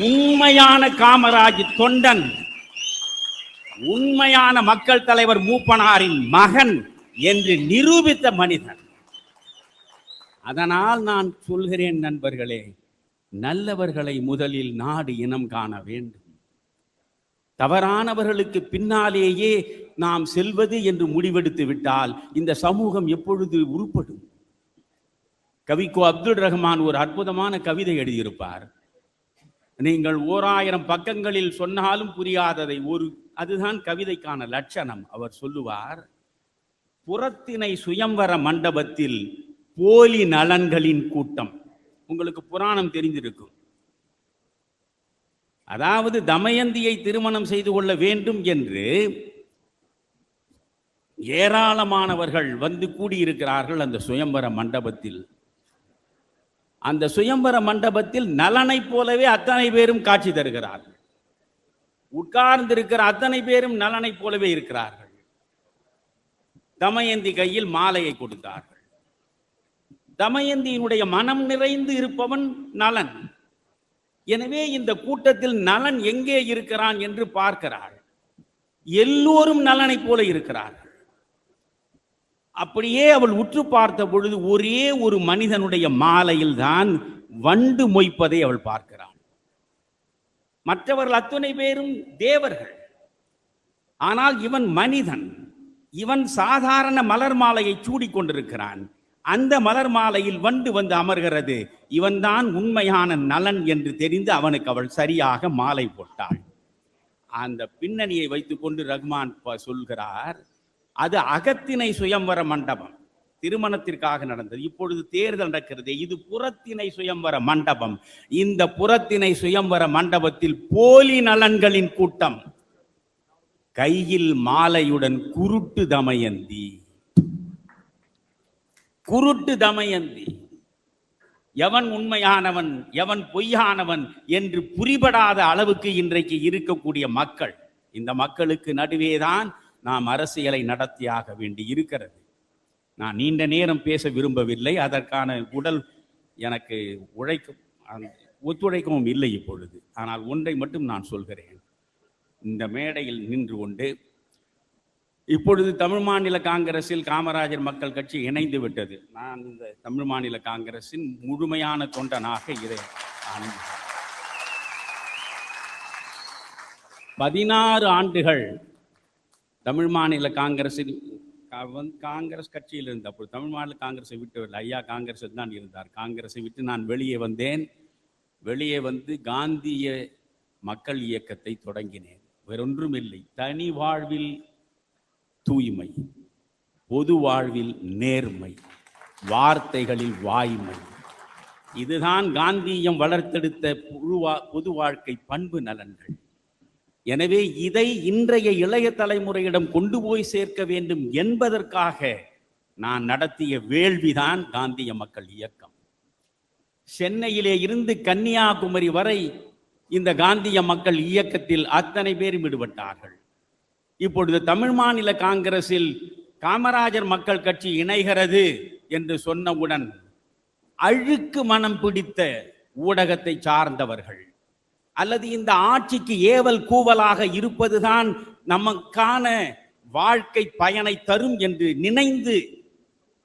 உண்மையான காமராஜ் தொண்டன், உண்மையான மக்கள் தலைவர் மூப்பனாரின் மகன் என்று நிரூபித்த மனிதன். அதனால் நான் சொல்கிறேன் நண்பர்களே, நல்லவர்களை முதலில் நாடு இனம் காண வேண்டும். தவறானவர்களுக்கு பின்னாலேயே நாம் செல்வது என்று முடிவெடுத்து விட்டால் இந்த சமூகம் எப்பொழுது உருப்படும்? கவிக்கோ அப்துல் ரஹ்மான் ஒரு அற்புதமான கவிதை எழுதியிருப்பார். நீங்கள் 1000 பக்கங்களில் சொன்னாலும் புரியாததை அதுதான் கவிதைக்கான லட்சணம். அவர் சொல்லுவார், புறத்திணை சுயம்வர மண்டபத்தில் போலி நலன்களின் கூட்டம். உங்களுக்கு புராணம் தெரிந்திருக்கும். அதாவது தமயந்தியை திருமணம் செய்து கொள்ள வேண்டும் என்று ஏராளமானவர்கள் வந்து கூடியிருக்கிறார்கள் அந்த சுயம்பர மண்டபத்தில். அந்த சுயம்பர மண்டபத்தில் நலனை போலவே அத்தனை பேரும் காட்சி தருகிறார்கள். உட்கார்ந்திருக்கிற அத்தனை பேரும் நலனை போலவே இருக்கிறார்கள். தமயந்தி கையில் மாலையை கொடுத்தார்கள். தமயந்தியினுடைய மனம் நிறைந்து இருப்பவன் நலன். எனவே இந்த கூட்டத்தில் நலன் எங்கே இருக்கிறான் என்று பார்க்கிறாள். எல்லோரும் நலனை போல இருக்கிறார்கள். அப்படியே அவள் உற்று பார்த்த பொழுது ஒரே ஒரு மனிதனுடைய மாலையில் தான் வண்டு மொய்ப்பதை அவள் பார்க்கிறாள். மற்றவர்கள் அத்தனை பேரும் தேவர்கள். ஆனால் இவன் மனிதன். இவன் சாதாரண மலர் மாலையை சூடிக்கொண்டிருக்கிறான். அந்த மலர் மாலையில் வண்டு வந்து அமர்கிறது. இவன்தான் உண்மையான நலன் என்று தெரிந்து அவனுக்கு அவள் சரியாக மாலை போட்டாள். அந்த பின்னணியை வைத்துக்கொண்டு ரஹ்மான் சொல்கிறார், அது அகத்திணை சுயம்வர மண்டபம், திருமணத்திற்காக நடந்தது. இப்பொழுது தேர்தல் நடக்கிறது. இது புறத்திணை சுயம்வர மண்டபம். இந்த புறத்திணை சுயம்வர மண்டபத்தில் போலி நலன்களின் கூட்டம். கையில் மாலையுடன் குருட்டு தமயந்தி. குருட்டு தமயந்தி. எவன் உண்மையானவன் எவன் பொய்யானவன் என்று புரிபடாத அளவுக்கு இன்றைக்கு இருக்கக்கூடிய மக்கள். இந்த மக்களுக்கு நடுவேதான் நாம் அரசியலை நடத்தியாக வேண்டி இருக்கிறது. நான் நீண்ட நேரம் பேச விரும்பவில்லை. அதற்கான உடல் எனக்கு ஒத்துழைக்கவும் இல்லை இப்பொழுது. ஆனால் ஒன்றை மட்டும் நான் சொல்கிறேன். இந்த மேடையில் நின்று கொண்டு இப்பொழுது தமிழ் மாநில காங்கிரஸில் காமராஜர் மக்கள் கட்சி இணைந்து விட்டது. நான் இந்த தமிழ் மாநில காங்கிரசின் முழுமையான தொண்டனாக இதை 16 ஆண்டுகள் தமிழ் மாநில காங்கிரஸில் காங்கிரஸ் கட்சியில் இருந்த அப்போது தமிழ் மாநில காங்கிரஸை விட்டு ஐயா காங்கிரஸில் தான் இருந்தார். காங்கிரஸை விட்டு நான் வெளியே வந்தேன். வெளியே வந்து காந்திய மக்கள் இயக்கத்தை தொடங்கினேன். வேறொன்றும் இல்லை. தனி வாழ்வில் தூய்மை, பொது வாழ்வில் நேர்மை, வார்த்தைகளில் வாய்மை. இதுதான் காந்தியம் வளர்த்தெடுத்த பொது வாழ்க்கை பண்பு நலன்கள். எனவே இதை இன்றைய இளைய தலைமுறையிடம் கொண்டு போய் சேர்க்க வேண்டும் என்பதற்காக நான் நடத்திய வேள்விதான் காந்திய மக்கள் இயக்கம். சென்னையிலே இருந்து கன்னியாகுமரி வரை இந்த காந்திய மக்கள் இயக்கத்தில் அத்தனை பேரும் ஈடுபட்டார்கள். இப்பொழுது தமிழ் மாநில காங்கிரஸில் காமராஜர் மக்கள் கட்சி இணைகிறது என்று சொன்னவுடன் அழுக்கு மனம் பிடித்த ஊடகத்தை சார்ந்தவர்கள் அல்லது இந்த ஆட்சிக்கு ஏவல் கூவலாக இருப்பதுதான் நமக்கான வாழ்க்கை பயனை தரும் என்று நினைந்து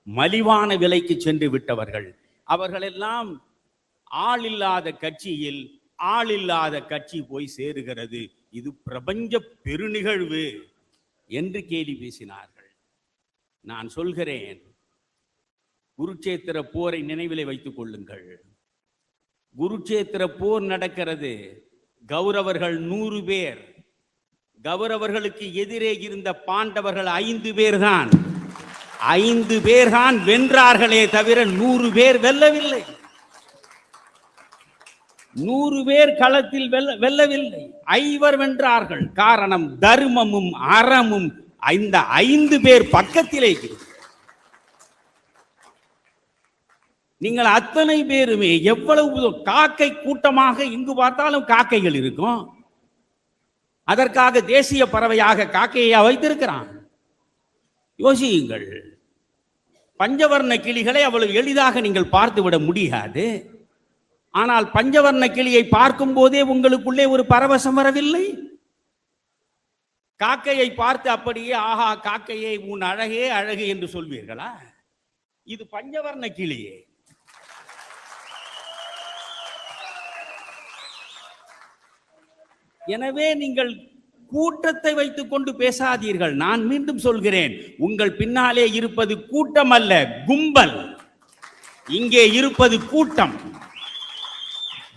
மலிவான விலைக்கு சென்று விட்டவர்கள். அவர்களெல்லாம் ஆளில்லாத கட்சியில் ஆளில்லாத கட்சி போய் சேருகிறது, இது பிரபஞ்ச பெருநிகழ்வு என்று கேலி பேசினார்கள். நான் சொல்கிறேன், குருட்சேத்திர போரை நினைவிலே வைத்துக் கொள்ளுங்கள். குருட்சேத்திர போர் நடக்கிறது. கௌரவர்கள் 100 பேர். கௌரவர்களுக்கு எதிரே இருந்த பாண்டவர்கள் 5 பேர் தான். 5 பேர் தான் வென்றார்களே தவிர 100 பேர் வெல்லவில்லை. 100 பேர் களத்தில் வெல்லவில்லை. 5 வென்றார்கள். காரணம் தர்மமும் அறமும் இந்த 5 பேர் பக்கத்திலே. நீங்கள் அத்தனை பேருமே எவ்வளவு காக்கை கூட்டமாக இங்கு பார்த்தாலும் காக்கைகள் இருக்கும். அதற்காக தேசிய பறவையாக காக்கையா வைத்திருக்கிறான்? யோசியுங்கள். பஞ்சவர்ண கிளிகளை அவ்வளவு எளிதாக நீங்கள் பார்த்துவிட முடியாது. ஆனால் பஞ்சவர்ண கிளியை பார்க்கும் போதே உங்களுக்குள்ளே ஒரு பரவசம் வரவில்லை? காக்கையை பார்த்து அப்படியே ஆஹா காக்கையே உன் அழகே அழகு என்று சொல்வீர்களா? இது பஞ்சவர்ண கிளியே. எனவே நீங்கள் கூட்டத்தை வைத்துக் கொண்டு பேசாதீர்கள். நான் மீண்டும் சொல்கிறேன், உங்கள் பின்னாலே இருப்பது கூட்டம் அல்ல, கும்பல். இங்கே இருப்பது கூட்டம்.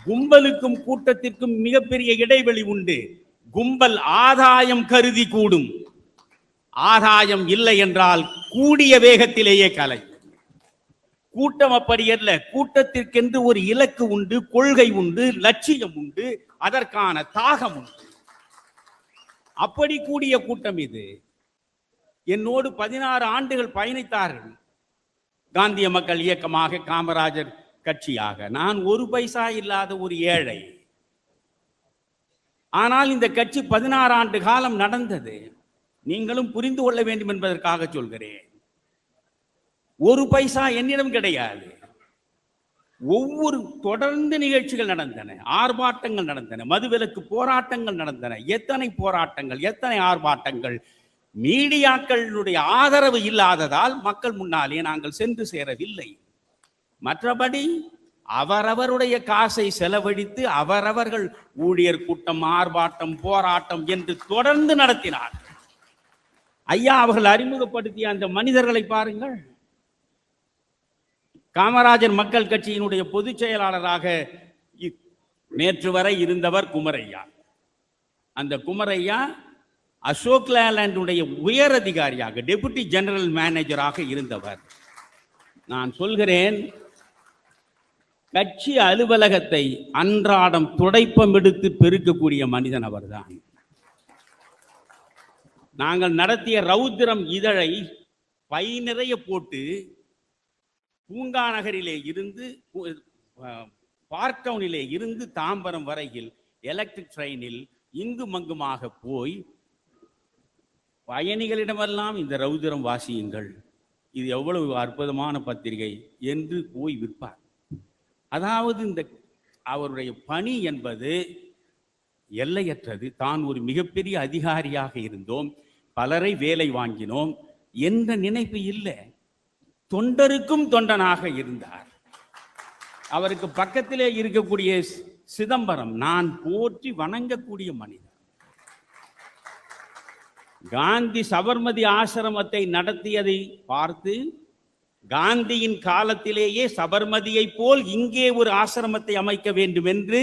கும்பலுக்கும் கூட்டத்திற்கும் மிகப்பெரிய இடைவெளி உண்டு. கும்பல் ஆதாயம் கருதி கூடும். ஆதாயம் இல்லை என்றால் கூடிய வேகத்திலேயே கலை. கூட்டம் அப்படி அல்ல. கூட்டத்திற்கென்று ஒரு இலக்கு உண்டு, கொள்கை உண்டு, லட்சியம் உண்டு, அதற்கான தாகம் உண்டு. அப்படி கூடிய கூட்டம் இது. என்னோடு 16 ஆண்டுகள் பயணித்தார்கள். காந்திய மக்கள் இயக்கமாக, காமராஜர் கட்சியாக. நான் ஒரு பைசா இல்லாத ஒரு ஏழை. ஆனால் இந்த கட்சி 16 ஆண்டு காலம் நடந்தது. நீங்களும் புரிந்து கொள்ள வேண்டும் என்பதற்காக சொல்கிறேன். ஒரு பைசா என்னிடம் கிடையாது. ஒவ்வொரு தொடர்ந்து நிகழ்ச்சிகள் நடந்தன, ஆர்ப்பாட்டங்கள் நடந்தன, மதுவிலக்கு போராட்டங்கள் நடந்தன. எத்தனை போராட்டங்கள், எத்தனை ஆர்ப்பாட்டங்கள்! மீடியாக்களுடைய ஆதரவு இல்லாததால் மக்கள் முன்னாலே நாங்கள் சென்று சேரவில்லை. மற்றபடி அவரவருடைய காசை செலவழித்து அவரவர்கள் ஊழியர் கூட்டம், ஆர்ப்பாட்டம், போராட்டம் என்று தொடர்ந்து நடத்தினார். ஐயா அவர்கள் அறிமுகப்படுத்திய அந்த மனிதர்களை பாருங்கள். காமராஜர் மக்கள் கட்சியினுடைய பொதுச் செயலாளராக நேற்று வரை இருந்தவர் குமரையா. அந்த குமரையா அசோக் லேலண்டுடைய உயர் அதிகாரியாக, டெபுட்டி ஜெனரல் மேனேஜராக இருந்தவர். நான் சொல்கிறேன், கட்சி அலுவலகத்தை அன்றாடம் துடைப்பம் எடுத்து பெருக்கக்கூடிய மனிதன் அவர்தான். நாங்கள் நடத்திய ரௌத்திரம் இதழை பை நிறைய போட்டு பூங்கா நகரிலே இருந்து, பார்க் டவுனிலே இருந்து தாம்பரம் வரையில் எலக்ட்ரிக் ட்ரெயினில் இங்கும் அங்குமாக போய் பயணிகளிடமெல்லாம் இந்த ரௌத்திரம் வாசியுங்கள், இது எவ்வளவு அற்புதமான பத்திரிகை என்று போய் விற்பார். அதாவது இந்த அவருடைய பணி என்பது எல்லையற்றது. தான் ஒரு மிகப்பெரிய அதிகாரியாக இருந்தோம், பலரை வேலை வாங்கினோம் என்ற நினைப்பு இல்லை. தொண்டருக்கும் தொண்டனாக இருந்தார். அவருக்கு பக்கத்திலே இருக்கக்கூடிய சிதம்பரம் நான் போற்றி வணங்கக்கூடிய மனிதர். காந்தி சபர்மதி ஆசிரமத்தை நடத்தியதை பார்த்து, காந்தியின் காலத்திலேயே சபர்மதியை போல் இங்கே ஒரு ஆசிரமத்தை அமைக்க வேண்டும் என்று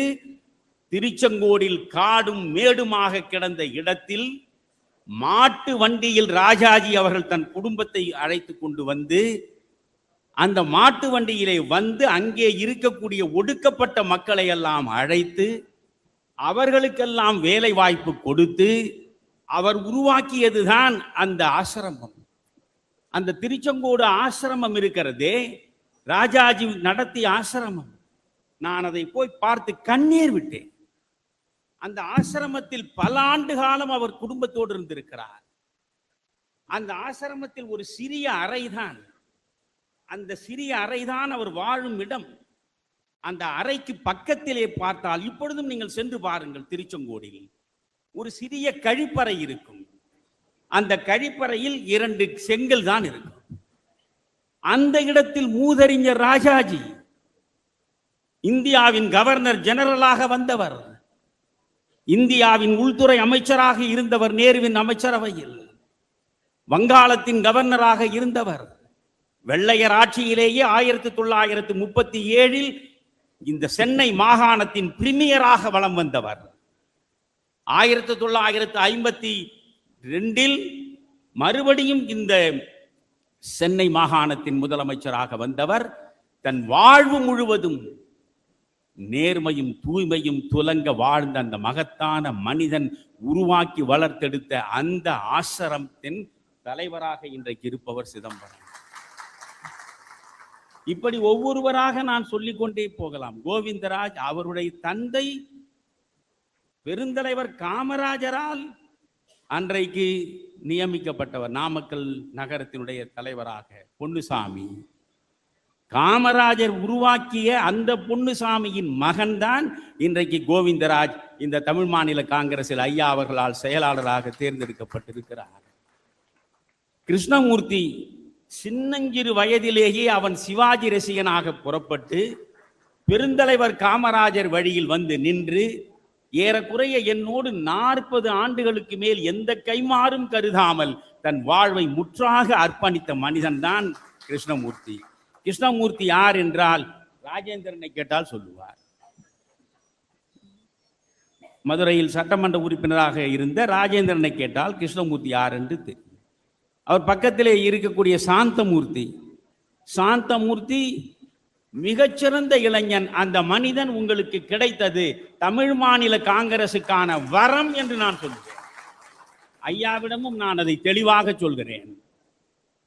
திருச்செங்கோடில் காடும் மேடுமாக கிடந்த இடத்தில் மாட்டு வண்டியில் ராஜாஜி அவர்கள் தன் குடும்பத்தை அழைத்து கொண்டு வந்து, அந்த மாட்டு வண்டியிலே வந்து அங்கே இருக்கக்கூடிய ஒடுக்கப்பட்ட மக்களை எல்லாம் அழைத்து அவர்களுக்கெல்லாம் வேலை வாய்ப்பு கொடுத்து அவர் உருவாக்கியதுதான் அந்த ஆசிரமம். அந்த திருச்செங்கோடு ஆசிரமம் இருக்கிறதே, ராஜாஜி நடத்திய ஆசிரமம். நான் அதை போய் பார்த்து கண்ணீர் விட்டேன். அந்த ஆசிரமத்தில் பல ஆண்டு காலம் அவர் குடும்பத்தோடு இருந்திருக்கிறார். அந்த ஆசிரமத்தில் ஒரு சிறிய அறைதான், அந்த சிறிய அறைதான் அவர் வாழும் இடம். அந்த அறைக்கு பக்கத்திலே பார்த்தால், இப்பொழுதும் நீங்கள் சென்று பாருங்கள், திருச்செங்கோடில் ஒரு சிறிய கழிப்பறை இருக்கும். அந்த கழிப்பறையில் 2 செங்கல் தான் இருக்கும். அந்த இடத்தில் மூதறிஞர் ராஜாஜி, இந்தியாவின் கவர்னர் ஜெனரலாக வந்தவர், இந்தியாவின் உள்துறை அமைச்சராக இருந்தவர் நேருவின் அமைச்சரவையில், வங்காளத்தின் கவர்னராக இருந்தவர், வெள்ளையர் ஆட்சியிலேயே 1937 இந்த சென்னை மாகாணத்தின் பிரிமியராக வலம் வந்தவர். 1952 மறுபடியும் இந்த சென்னை மாகாணத்தின் முதலமைச்சராக வந்தவர். தன் வாழ்வு முழுவதும் நேர்மையும் தூய்மையும் துலங்க வாழ்ந்த அந்த மகத்தான மனிதன் உருவாக்கி வளர்த்தெடுத்த அந்த ஆசிரமத்தின் தலைவராக இன்றைக்கு இருப்பவர் சிதம்பரம். இப்படி ஒவ்வொருவராக நான் சொல்லிக்கொண்டே போகலாம். கோவிந்தராஜ் அவருடைய தந்தை பெருந்தலைவர் காமராஜரால் அன்றைக்கு நியமிக்கப்பட்டவர், நாமக்கல் நகரத்தினுடைய தலைவராக பொன்னுசாமி. காமராஜர் உருவாக்கிய அந்த பொன்னுசாமியின் மகன்தான் இன்றைக்கு கோவிந்தராஜ் இந்த தமிழ் மாநில காங்கிரஸில் ஐயா அவர்களால் செயலாளராக தேர்ந்தெடுக்கப்பட்டிருக்கிறார். கிருஷ்ணமூர்த்தி சின்னஞ்சிறு வயதிலேயே அவன் சிவாஜி ரசிகனாக புறப்பட்டு பெருந்தலைவர் காமராஜர் வழியில் வந்து நின்று ஏறக்குறைய என்னோடு 40 ஆண்டுகளுக்கு மேல் எந்த கைமாறும் கருதாமல் தன் வாழ்வை முற்றாக அர்ப்பணித்த மனிதன்தான் கிருஷ்ணமூர்த்தி. கிருஷ்ணமூர்த்தி யார் என்றால் ராஜேந்திரனை கேட்டால் சொல்லுவார். மதுரையில் சட்டமன்ற உறுப்பினராக இருந்த ராஜேந்திரனை கேட்டால் கிருஷ்ணமூர்த்தி யார் என்று தெரியும். அவர் பக்கத்திலே இருக்கக்கூடிய சாந்தமூர்த்தி மிகச்சிறந்த இளைஞன். அந்த மனிதன் உங்களுக்கு கிடைத்தது தமிழ் மாநில காங்கிரசுக்கான வரம் என்று நான் சொல்லுவேன். ஐயாவிடமும் நான் அதை தெளிவாக சொல்கிறேன்.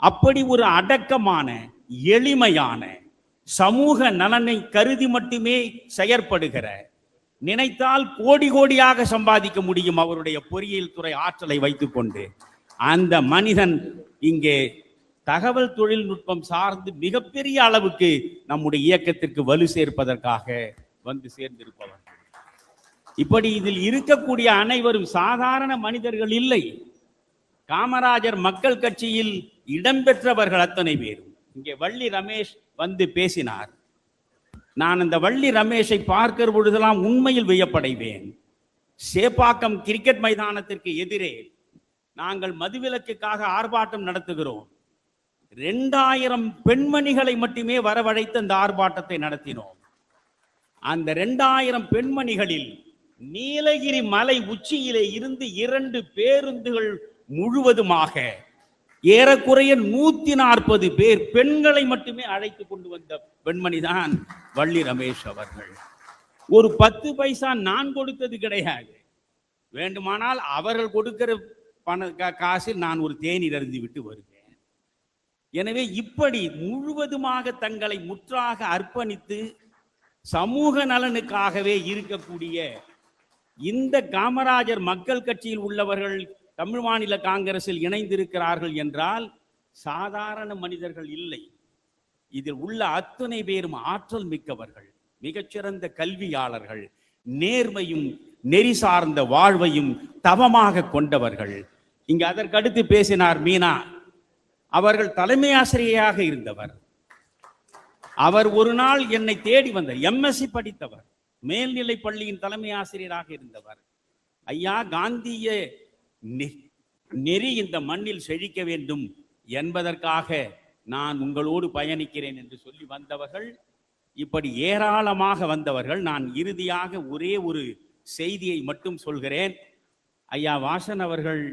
அப்படி ஒரு அடக்கமான, எளிமையான, சமூக நலனை கருதி மட்டுமே செயற்படுகிற, நினைத்தால் கோடி கோடியாக சம்பாதிக்க முடியும் அவருடைய பொறியியல் துறை ஆற்றலை வைத்துக்கொண்டு அந்த மனிதன் இங்கே தகவல் தொழில்நுட்பம் சார்ந்து மிகப்பெரிய அளவுக்கு நம்முடைய இயக்கத்திற்கு வலு சேர்ப்பதற்காக வந்து சேர்ந்திருப்பவர். இப்படி இதில் இருக்கக்கூடிய அனைவரும் சாதாரண மனிதர்கள் இல்லை. காமராஜர் மக்கள் கட்சியில் இடம்பெற்றவர்கள் அத்தனை பேரும். இங்கே வள்ளி ரமேஷ் வந்து பேசினார். நான் அந்த வள்ளி ரமேஷை பார்க்கிற பொழுதெல்லாம் உண்மையில் வியப்படைவேன். சேப்பாக்கம் கிரிக்கெட் மைதானத்திற்கு எதிரே நாங்கள் மதுவிலக்குக்காக ஆர்ப்பாட்டம் நடத்துகிறோம். 2000 பெண்மணிகளை மட்டுமே வரவழைத்து அந்த ஆர்ப்பாட்டத்தை நடத்தினோம். அந்த 2000 பெண்மணிகளில் நீலகிரி மலை உச்சியிலே இருந்து 2 பேருந்துகள் முழுவதுமாக ஏறக்குறைய 140 பேர் பெண்களை மட்டுமே அழைத்து கொண்டு வந்த பெண்மணிதான் வள்ளி ரமேஷ் அவர்கள். ஒரு 10 பைசா நான் கொடுத்தது கிடையாது. வேண்டுமானால் அவர்கள் கொடுக்கிற காசில் நான் ஒரு தேநீர் அருந்தி விட்டு வருவேன். எனவே இப்படி முழுவதுமாக தங்களை முற்றாக அர்ப்பணித்து சமூக நலனுக்காகவே இருக்கக்கூடிய இந்த காமராஜர் மக்கள் கட்சியில் உள்ளவர்கள் தமிழ் மாநில காங்கிரஸில் இணைந்திருக்கிறார்கள் என்றால் சாதாரண மனிதர்கள் இல்லை. இதில் உள்ள அத்தனை பேரும் ஆற்றல் மிக்கவர்கள், மிகச்சிறந்த கல்வியாளர்கள், நேர்மையும் நெறி சார்ந்த வாழ்வையும் தவமாக கொண்டவர்கள். இங்கு அதற்கடுத்து பேசினார் மீனா அவர்கள், தலைமை ஆசிரியராக இருந்தவர். அவர் ஒரு நாள் என்னை தேடி வந்தார். எம்எஸ்சி படித்தவர், மேல்நிலை பள்ளியின் தலைமை ஆசிரியராக இருந்தவர். ஐயா, காந்திய நெறி இந்த மண்ணில் செழிக்க வேண்டும் என்பதற்காக நான் உங்களோடு பயணிக்கிறேன் என்று சொல்லி வந்தவர்கள். இப்படி ஏராளமாக வந்தவர்கள். நான் இறுதியாக ஒரே ஒரு செய்தியை மட்டும் சொல்கிறேன். ஐயா வாசன் அவர்கள்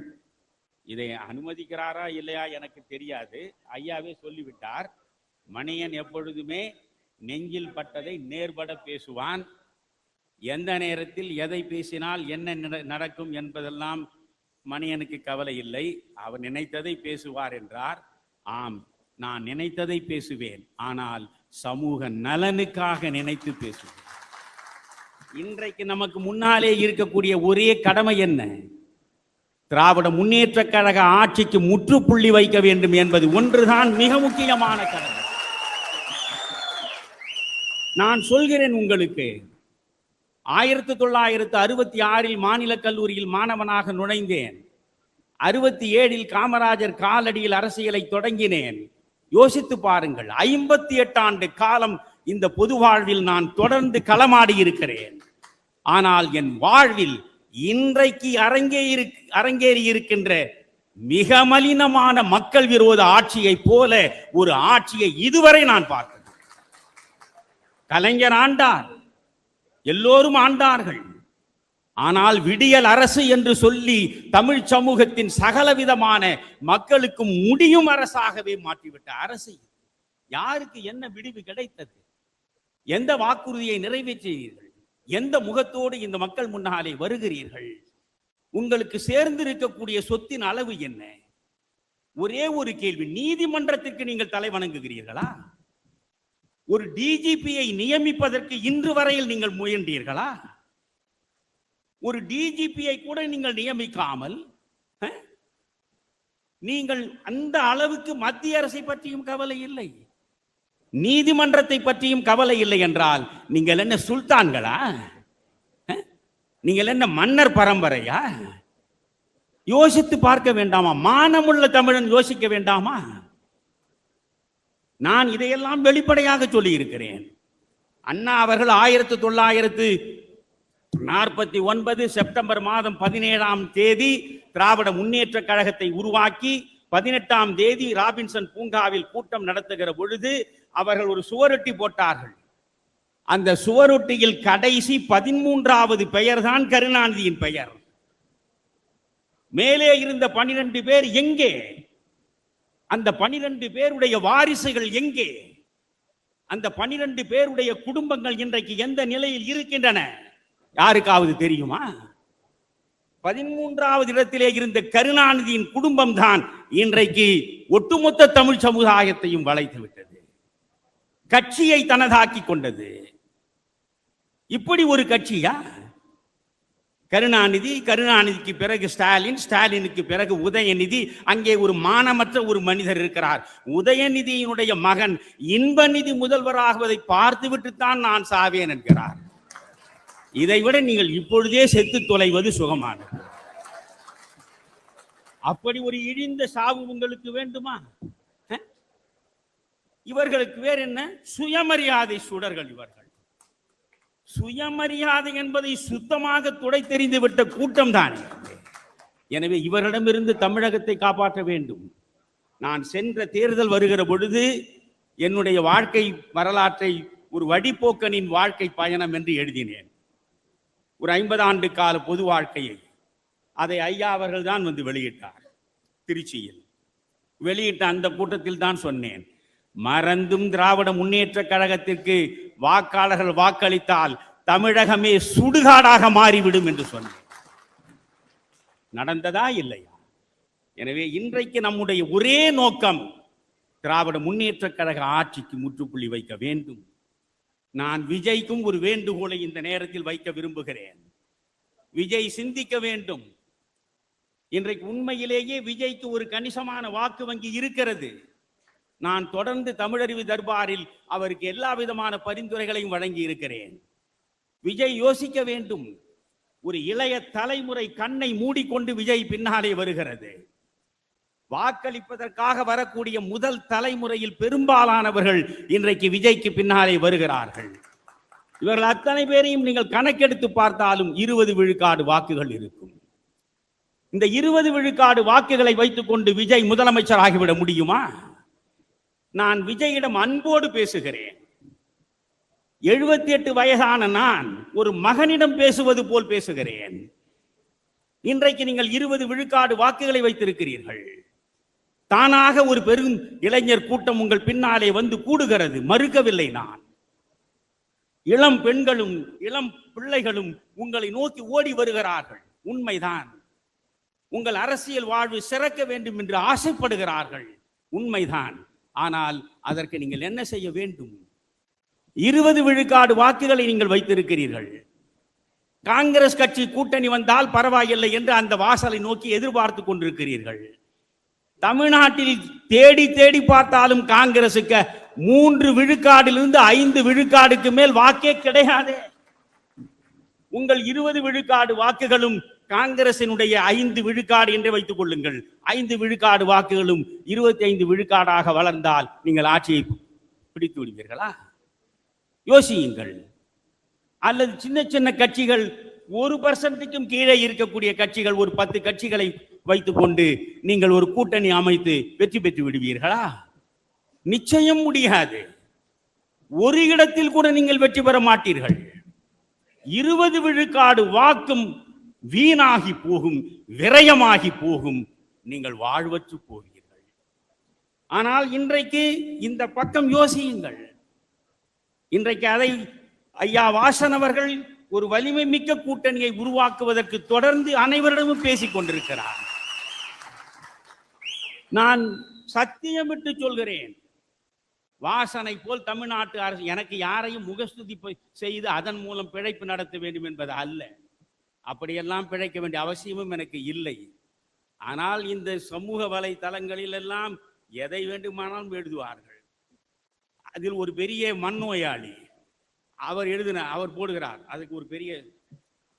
இதை அனுமதிக்கிறாரா இல்லையா எனக்கு தெரியாது. ஐயாவே சொல்லிவிட்டார், மணியன் எப்பொழுதுமே நெஞ்சில் பட்டதை நேர்பட பேசுவான். எந்த நேரத்தில் எதை பேசினால் என்ன நடக்கும் என்பதெல்லாம் மணியனுக்கு கவலை இல்லை. அவர் நினைத்ததை பேசுவார் என்றார். ஆம், நான் நினைத்ததை பேசுவேன், ஆனால் சமூக நலனுக்காக நினைத்து பேசுவேன். இன்றைக்கு நமக்கு முன்னாலே இருக்கக்கூடிய ஒரே கடமை என்ன? திராவிட முன்னேற்ற கழக ஆட்சிக்கு முற்றுப்புள்ளி வைக்க வேண்டும் என்பது ஒன்றுதான் மிக முக்கியமான கடமை. நான் சொல்கிறேன் உங்களுக்கு, 1966 மாநில கல்லூரியில் மாணவனாக நுழைந்தேன். 67 காமராஜர் காலடியில் அரசியலை தொடங்கினேன். யோசித்து பாருங்கள், 58 ஆண்டு காலம் இந்த பொது வாழ்வில் நான் தொடர்ந்து களமாடி இருக்கிறேன். ஆனால் என் வாழ்வில் இன்றைக்கு அரங்கேறி இருக்கின்ற மிக மலினமான மக்கள் விரோத ஆட்சியை போல ஒரு ஆட்சியை இதுவரை நான் பார்த்தேன். கலைஞர் ஆண்டார், எல்லோரும் ஆண்டார்கள். ஆனால் விடியல் அரசு என்று சொல்லி தமிழ் சமூகத்தின் சகலவிதமான மக்களுக்கு முடியும் அரசாகவே மாற்றிவிட்ட அரசு. யாருக்கு என்ன விடிவு கிடைத்தது? எந்த வாக்குறுதியை நிறைவேற்றினீர்கள்? எந்த முகத்தோடு இந்த மக்கள் முன்னாலே வருகிறீர்கள்? உங்களுக்கு சேர்ந்திருக்கக்கூடிய சொத்தின் அளவு என்ன? ஒரே ஒரு கேள்வி, நீதிமன்றத்திற்கு நீங்கள் தலை வணங்குகிறீர்களா? ஒரு டிஜிபியை நியமிப்பதற்கு இன்று வரையில் நீங்கள் முயன்றீர்களா? ஒரு டிஜிபியை கூட நீங்கள் நியமிக்காமல் நீங்கள் அந்த அளவுக்கு மத்திய அரசை பற்றியும் கவலை இல்லை, நீதிமன்றத்தை பற்றியும் கவலை இல்லை என்றால் நீங்கள் என்ன சுல்தான்களா? நீங்கள் என்ன மன்னர் பரம்பரையா? யோசித்து பார்க்க வேண்டாமா? மானமுள்ள தமிழன் யோசிக்க வேண்டாமா? நான் இதையெல்லாம் வெளிப்படையாக சொல்லி இருக்கிறேன். அண்ணா அவர்கள் 1949 செப்டம்பர் மாதம் 17ஆம் தேதி திராவிட முன்னேற்ற கழகத்தை உருவாக்கி 18ஆம் தேதி ராபின்சன் பூங்காவில் கூட்டம் நடத்துகிற பொழுது அவர்கள் ஒரு சுவரொட்டி போட்டார்கள். அந்த சுவரொட்டியில் கடைசி 13வது பெயர் தான் கருணாநிதியின் பெயர். மேலே இருந்த 12 பேர் எங்கே? அந்த 12 பேருடைய வாரிசுகள் எங்கே? அந்த 12 பேருடைய குடும்பங்கள் இன்றைக்கு எந்த நிலையில் இருக்கின்றன? யாருக்காவது தெரியுமா? 13வது இடத்திலே இருந்த கருணாநிதியின் குடும்பம் தான் இன்றைக்கு ஒட்டுமொத்த தமிழ் சமுதாயத்தையும் வளைத்து விட்டது, கட்சியை தனதாக்கி கொண்டது. இப்படி ஒரு கட்சியா? கருணாநிதி, கருணாநிதிக்கு பிறகு ஸ்டாலின், ஸ்டாலினுக்கு பிறகு உதயநிதி, அங்கே ஒரு மானமற்ற ஒரு மனிதர் இருக்கிறார். உதயநிதியினுடைய மகன் இன்பநிதி முதல்வராகுவதை பார்த்துவிட்டுத்தான் நான் சாவேன் என்கிறார். இதைவிட நீங்கள் இப்பொழுதே செத்து தொலைவது சுகமானது. அப்படி ஒரு இழிந்த சாவு உங்களுக்கு வேண்டுமா? இவர்களுக்கு வேற என்ன? சுயமரியாதை சுடர்கள் இவர்கள். சுயமரியாதை என்பதை சுத்தமாக துடை தெரிந்து விட்ட கூட்டம் தான். எனவே இவரிடமிருந்து தமிழகத்தை காப்பாற்ற வேண்டும். நான் சென்ற தேர்தல் வருகிற பொழுது என்னுடைய வாழ்க்கை வரலாற்றை ஒரு வழிபோக்கனின் வாழ்க்கை பயணம் என்று எழுதினேன். ஒரு 50 ஆண்டு கால பொது வாழ்க்கையை. அதை ஐயா அவர்கள் தான் வந்து வெளியிட்டார். திருச்சியில் வெளியிட்ட அந்த கூட்டத்தில் தான் சொன்னேன், மறந்தும் திராவிட முன்னேற்ற கழகத்திற்கு வாக்காளர்கள் வாக்களித்தால் தமிழகமே சுடுகாடாக மாறிவிடும் என்று சொன்னேன். நடந்ததா இல்லையா? எனவே இன்றைக்கு நம்முடைய ஒரே நோக்கம் திராவிட முன்னேற்ற கழக ஆட்சிக்கு முற்றுப்புள்ளி வைக்க வேண்டும். நான் விஜய்க்கும் ஒரு வேண்டுகோளை இந்த நேரத்தில் வைக்க விரும்புகிறேன். விஜய் சிந்திக்க வேண்டும். இன்றைக்கு உண்மையிலேயே விஜய்க்கு ஒரு கணிசமான வாக்கு வங்கி இருக்கிறது. நான் தொடர்ந்து தமிழறிவு தர்பாரில் அவருக்கு எல்லா விதமான பரிந்துரைகளையும் வழங்கி இருக்கிறேன். விஜய் யோசிக்க வேண்டும். ஒரு இளைய தலைமுறை கண்ணை மூடிக்கொண்டு விஜய் பின்னாலே வருகிறது. வாக்களிப்பதற்காக வரக்கூடிய முதல் தலைமுறையில் பெரும்பாலானவர்கள் இன்றைக்கு விஜய்க்கு பின்னாலே வருகிறார்கள். இவர்கள் அத்தனை பேரையும் நீங்கள் கணக்கெடுத்து பார்த்தாலும் 20 விழுக்காடு வாக்குகள் இருக்கும். இந்த 20 விழுக்காடு வாக்குகளை வைத்துக் கொண்டு விஜய் முதலமைச்சர் ஆகிவிட முடியுமா? நான் விஜயிடம் அன்போடு பேசுகிறேன். 78 வயதான நான் ஒரு மகனிடம் பேசுவது போல் பேசுகிறேன். இன்றைக்கு நீங்கள் 20 விழுக்காடு வாக்குகளை வைத்திருக்கிறீர்கள். தானாக ஒரு பெரும் இளைஞர் கூட்டம் உங்கள் பின்னாலே வந்து கூடுகிறது, மறுக்கவில்லை நான். இளம் பெண்களும் இளம் பிள்ளைகளும் உங்களை நோக்கி ஓடி வருகிறார்கள், உண்மைதான். உங்கள் அரசியல் வாழ்வு சிறக்க வேண்டும் என்று ஆசைப்படுகிறார்கள், உண்மைதான். ஆனால் அதற்கு நீங்கள் என்ன செய்ய வேண்டும்? 20 விழுக்காடு வாக்குகளை நீங்கள் வைத்திருக்கிறீர்கள். காங்கிரஸ் கட்சி கூட்டணி வந்தால் பரவாயில்லை என்று அந்த வாசலை நோக்கி எதிர்பார்த்து கொண்டிருக்கிறீர்கள். தமிழ்நாட்டில் தேடி தேடி பார்த்தாலும் காங்கிரசுக்கு 3 விழுக்காடிலிருந்து 5 விழுக்காடுக்கு மேல் வாக்கே கிடையாது. உங்கள் 20 விழுக்காடு வாக்குகளும் காங்கிரசினுடைய 5 விழுக்காடு என்று வைத்துக் கொள்ளுங்கள். 5 விழுக்காடு வாக்குகளும் 25 விழுக்காடாக வளர்ந்தால் நீங்கள் ஆட்சியை பிடித்து விடுவீர்களா? யோசியுங்கள். அல்லது சின்ன சின்ன கட்சிகள் 1% கீழே இருக்கக்கூடிய கட்சிகள், ஒரு 10 கட்சிகளை வைத்துக் கொண்டு நீங்கள் ஒரு கூட்டணி அமைத்து வெற்றி பெற்று விடுவீர்களா? நிச்சயம் முடியாது. ஒரு இடத்தில் கூட நீங்கள் வெற்றி பெற மாட்டீர்கள். 20 விழுக்காடு வாக்கும் வீணாகி போகும், விரயமாகி போகும், நீங்கள் வாழ்வற்று போவீர்கள். ஆனால் இன்றைக்கு இந்த பக்கம் யோசியுங்கள். இன்றைக்கு அதை ஐயா வாசன் அவர்கள் ஒரு வலிமை மிக்க கூட்டணியை உருவாக்குவதற்கு தொடர்ந்து அனைவரிடமும் பேசிக் கொண்டிருக்கிறார். நான் சத்தியமிட்டு சொல்கிறேன், வாசனை போல் தமிழ்நாட்டு அரசு எனக்கு யாரையும் முகஸ்துதி செய்து அதன் மூலம் பிழைப்பு நடத்த வேண்டும் என்பது அல்ல. அப்படியெல்லாம் பிழைக்க வேண்டிய அவசியமும் எனக்கு இல்லை. ஆனால் இந்த சமூக வலைத்தளங்களில் எல்லாம் எதை வேண்டுமானாலும் எழுதுவார்கள். அதில் ஒரு பெரிய மண்ணோயாளி அவர் போடுகிறார், அதுக்கு ஒரு பெரிய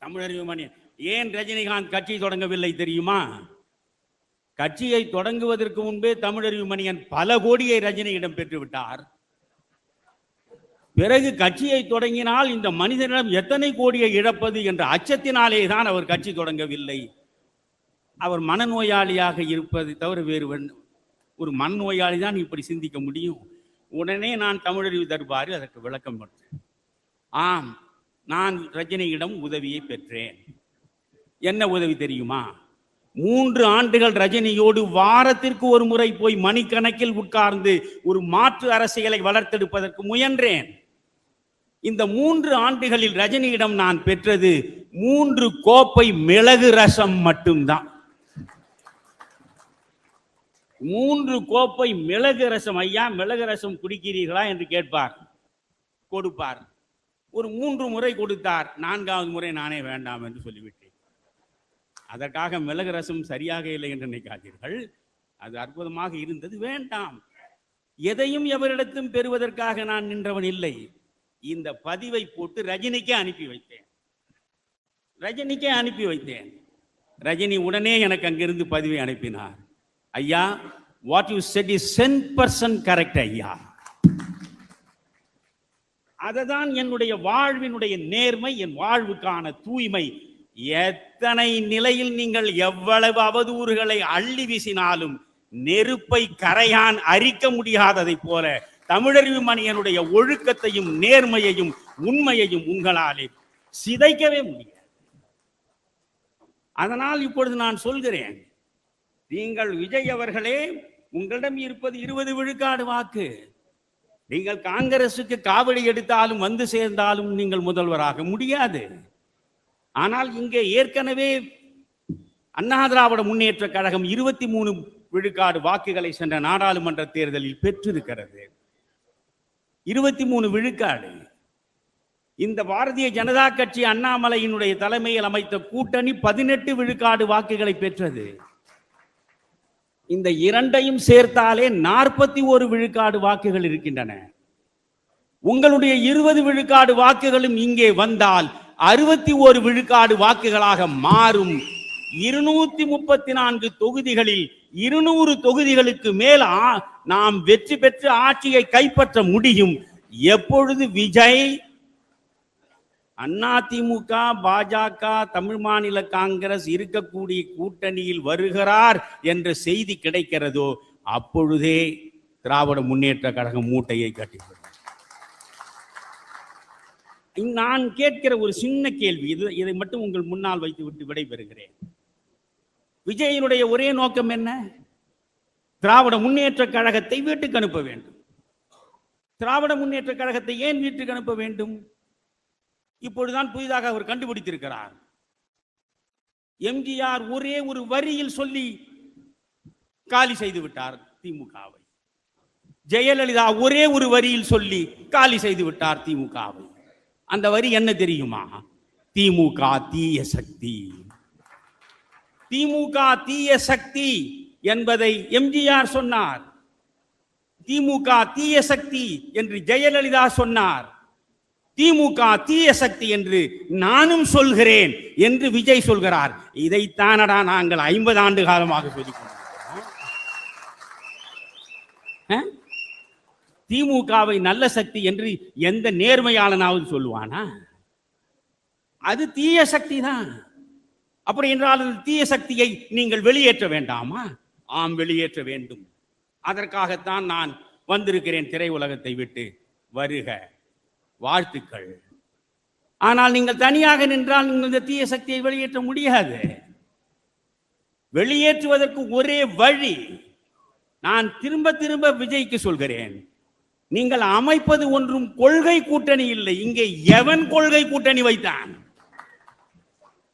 தமிழறிவு மணி, ஏன் ரஜினிகாந்த் கட்சி தொடங்கவில்லை தெரியுமா? கட்சியை தொடங்குவதற்கு முன்பே தமிழறிவு மணியன் பல கோடியை ரஜினியிடம் பெற்றுவிட்டார். பிறகு கட்சியை தொடங்கினால் இந்த மனிதனிடம் எத்தனை கோடியை இழப்பது என்ற அச்சத்தினாலே தான் அவர் கட்சி தொடங்கவில்லை. அவர் மனநோயாளியாக இருப்பதை தவிர வேறு ஒரு மனநோயாளி தான் இப்படி சிந்திக்க முடியும். உடனே நான் தமிழறிவு தர்பாரில் அதற்கு விளக்கம் கொடுத்தேன். ஆம், நான் ரஜினியிடம் உதவியை பெற்றேன். என்ன உதவி தெரியுமா? 3 ஆண்டுகள் ரஜினியோடு வாரத்திற்கு ஒரு முறை போய் மணிக்கணக்கில் உட்கார்ந்து ஒரு மாற்று அரசியலை வளர்த்தெடுப்பதற்கு முயன்றேன். இந்த 3 ஆண்டுகளில் ரஜினியிடம் நான் பெற்றது 3 கோப்பை மிளகு ரசம் மட்டும்தான். 3 கோப்பை மிளகு ரசம். ஐயா, மிளகு ரசம் குடிக்கிறீர்களா என்று கேட்பார், கொடுப்பார். ஒரு 3 முறை கொடுத்தார். 4வது முறை நானே வேண்டாம் என்று சொல்லிவிட்டேன். அதற்காக மிளகு ரசம் சரியாக இல்லை என்று நினைக்காதீர்கள், அது அற்புதமாக இருந்தது. வேண்டாம், எதையும் எவரிடத்தும் பெறுவதற்காக நான் நின்றவன் இல்லை. இந்த பதிவை போட்டு ரஜினிக்கே அனுப்பி வைத்தேன். ரஜினி உடனே எனக்கு அங்கிருந்து பதிவை அனுப்பினார். ஐயா, what you said is 10% correct ஐயா. அதுதான் என்னுடைய வாழ்வினுடைய நேர்மை, என் வாழ்வுக்கான தூய்மை. எத்தனை நிலையில் நீங்கள் எவ்வளவு அவதூறுகளை அள்ளி வீசினாலும் நெருப்பை கரையான் அரிக்க முடியாததை போல தமிழறிவு மணியனுடைய ஒழுக்கத்தையும் நேர்மையையும் உண்மையையும் உங்களாலே சிதைக்கவே முடியாது. அதனால் இப்பொழுது நான் சொல்கிறேன், நீங்கள் விஜய் அவர்களே, உங்களிடம் இருப்பது 20 விழுக்காடு வாக்கு. நீங்கள் காங்கிரசுக்கு காவடி எடுத்தாலும் வந்து சேர்ந்தாலும் நீங்கள் முதல்வராக முடியாது. ஆனால் இங்கே ஏற்கனவே அண்ணா திராவிட முன்னேற்ற கழகம் 23 விழுக்காடு வாக்குகளை சென்ற நாடாளுமன்ற தேர்தலில் பெற்றிருக்கிறது. 23 விழுக்காடு. இந்த பாரதிய ஜனதா கட்சி அண்ணாமலையினுடைய தலைமையில் அமைத்த கூட்டணி 18 விழுக்காடு வாக்குகளை பெற்றது. இந்த இரண்டையும் சேர்த்தாலே 41 விழுக்காடு வாக்குகள் இருக்கின்றன. உங்களுடைய 20 விழுக்காடு வாக்குகளும் இங்கே வந்தால் 61 விழுக்காடு வாக்குகளாக மாறும். 234 தொகுதிகளில் 200 தொகுதிகளுக்கு மேல் நாம் வெற்றி பெற்று ஆட்சியை கைப்பற்ற முடியும். எப்பொழுது விஜய் அதிமுக, பாஜக, தமிழ் மாநில காங்கிரஸ் இருக்கக்கூடிய கூட்டணியில் வருகிறார் என்ற செய்தி கிடைக்கிறதோ அப்பொழுதே திராவிட முன்னேற்ற கழகம் மூட்டையை கட்டிவிடும். நான் கேட்கிற ஒரு சின்ன கேள்வி, இதை மட்டும் உங்கள் முன்னால் வைத்துவிட்டு விடைபெறுகிறேன். விஜயனுடைய ஒரே நோக்கம் என்ன? திராவிட முன்னேற்ற கழகத்தை வீட்டுக்கு அனுப்ப வேண்டும். திராவிட முன்னேற்ற கழகத்தை ஏன் வீட்டுக்கு அனுப்ப வேண்டும்? இப்பொழுதுதான் புதிதாக அவர் கண்டுபிடித்திருக்கிறார். எம்ஜிஆர் ஒரே ஒரு வரியில் சொல்லி காலி செய்து விட்டார் திமுகவை. ஜெயலலிதா ஒரே ஒரு வரியில் சொல்லி காலி செய்து விட்டார் திமுகவை. அந்த வரி என்ன தெரியுமா? திமுக தீய சக்தி. திமுக தீய சக்தி என்பதை எம்ஜிஆர் சொன்னார். திமுக தீய சக்தி என்று ஜெயலலிதா சொன்னார். திமுக தீய சக்தி என்று நானும் சொல்கிறேன் என்று விஜய் சொல்கிறார். இதைத்தானடா நாங்கள் 50 ஆண்டு காலமாக சொல்லிக் கொண்டிருக்கிறோம். திமுகவை நல்ல சக்தி என்று எந்த நேர்மையாளனாவது சொல்லுவானா? அது தீய சக்தி தான். அப்படி என்றால் தீய சக்தியை நீங்கள் வெளியேற்ற வேண்டாமா? ஆம், வெளியேற்ற வேண்டும். அதற்காகத்தான் நான் வந்திருக்கிறேன் திரையுலகத்தை விட்டு. வருக, வாழ்த்துக்கள். ஆனால் நீங்கள் தனியாக நின்றால் நீங்கள் இந்த தீய சக்தியை வெளியேற்ற முடியாது. வெளியேற்றுவதற்கு ஒரே வழி, நான் திரும்ப திரும்ப விஜய்க்கு சொல்கிறேன், நீங்கள் அமைப்பது ஒன்றும் கொள்கை கூட்டணி இல்லை. இங்கே எவன் கொள்கை கூட்டணி வைத்தான்?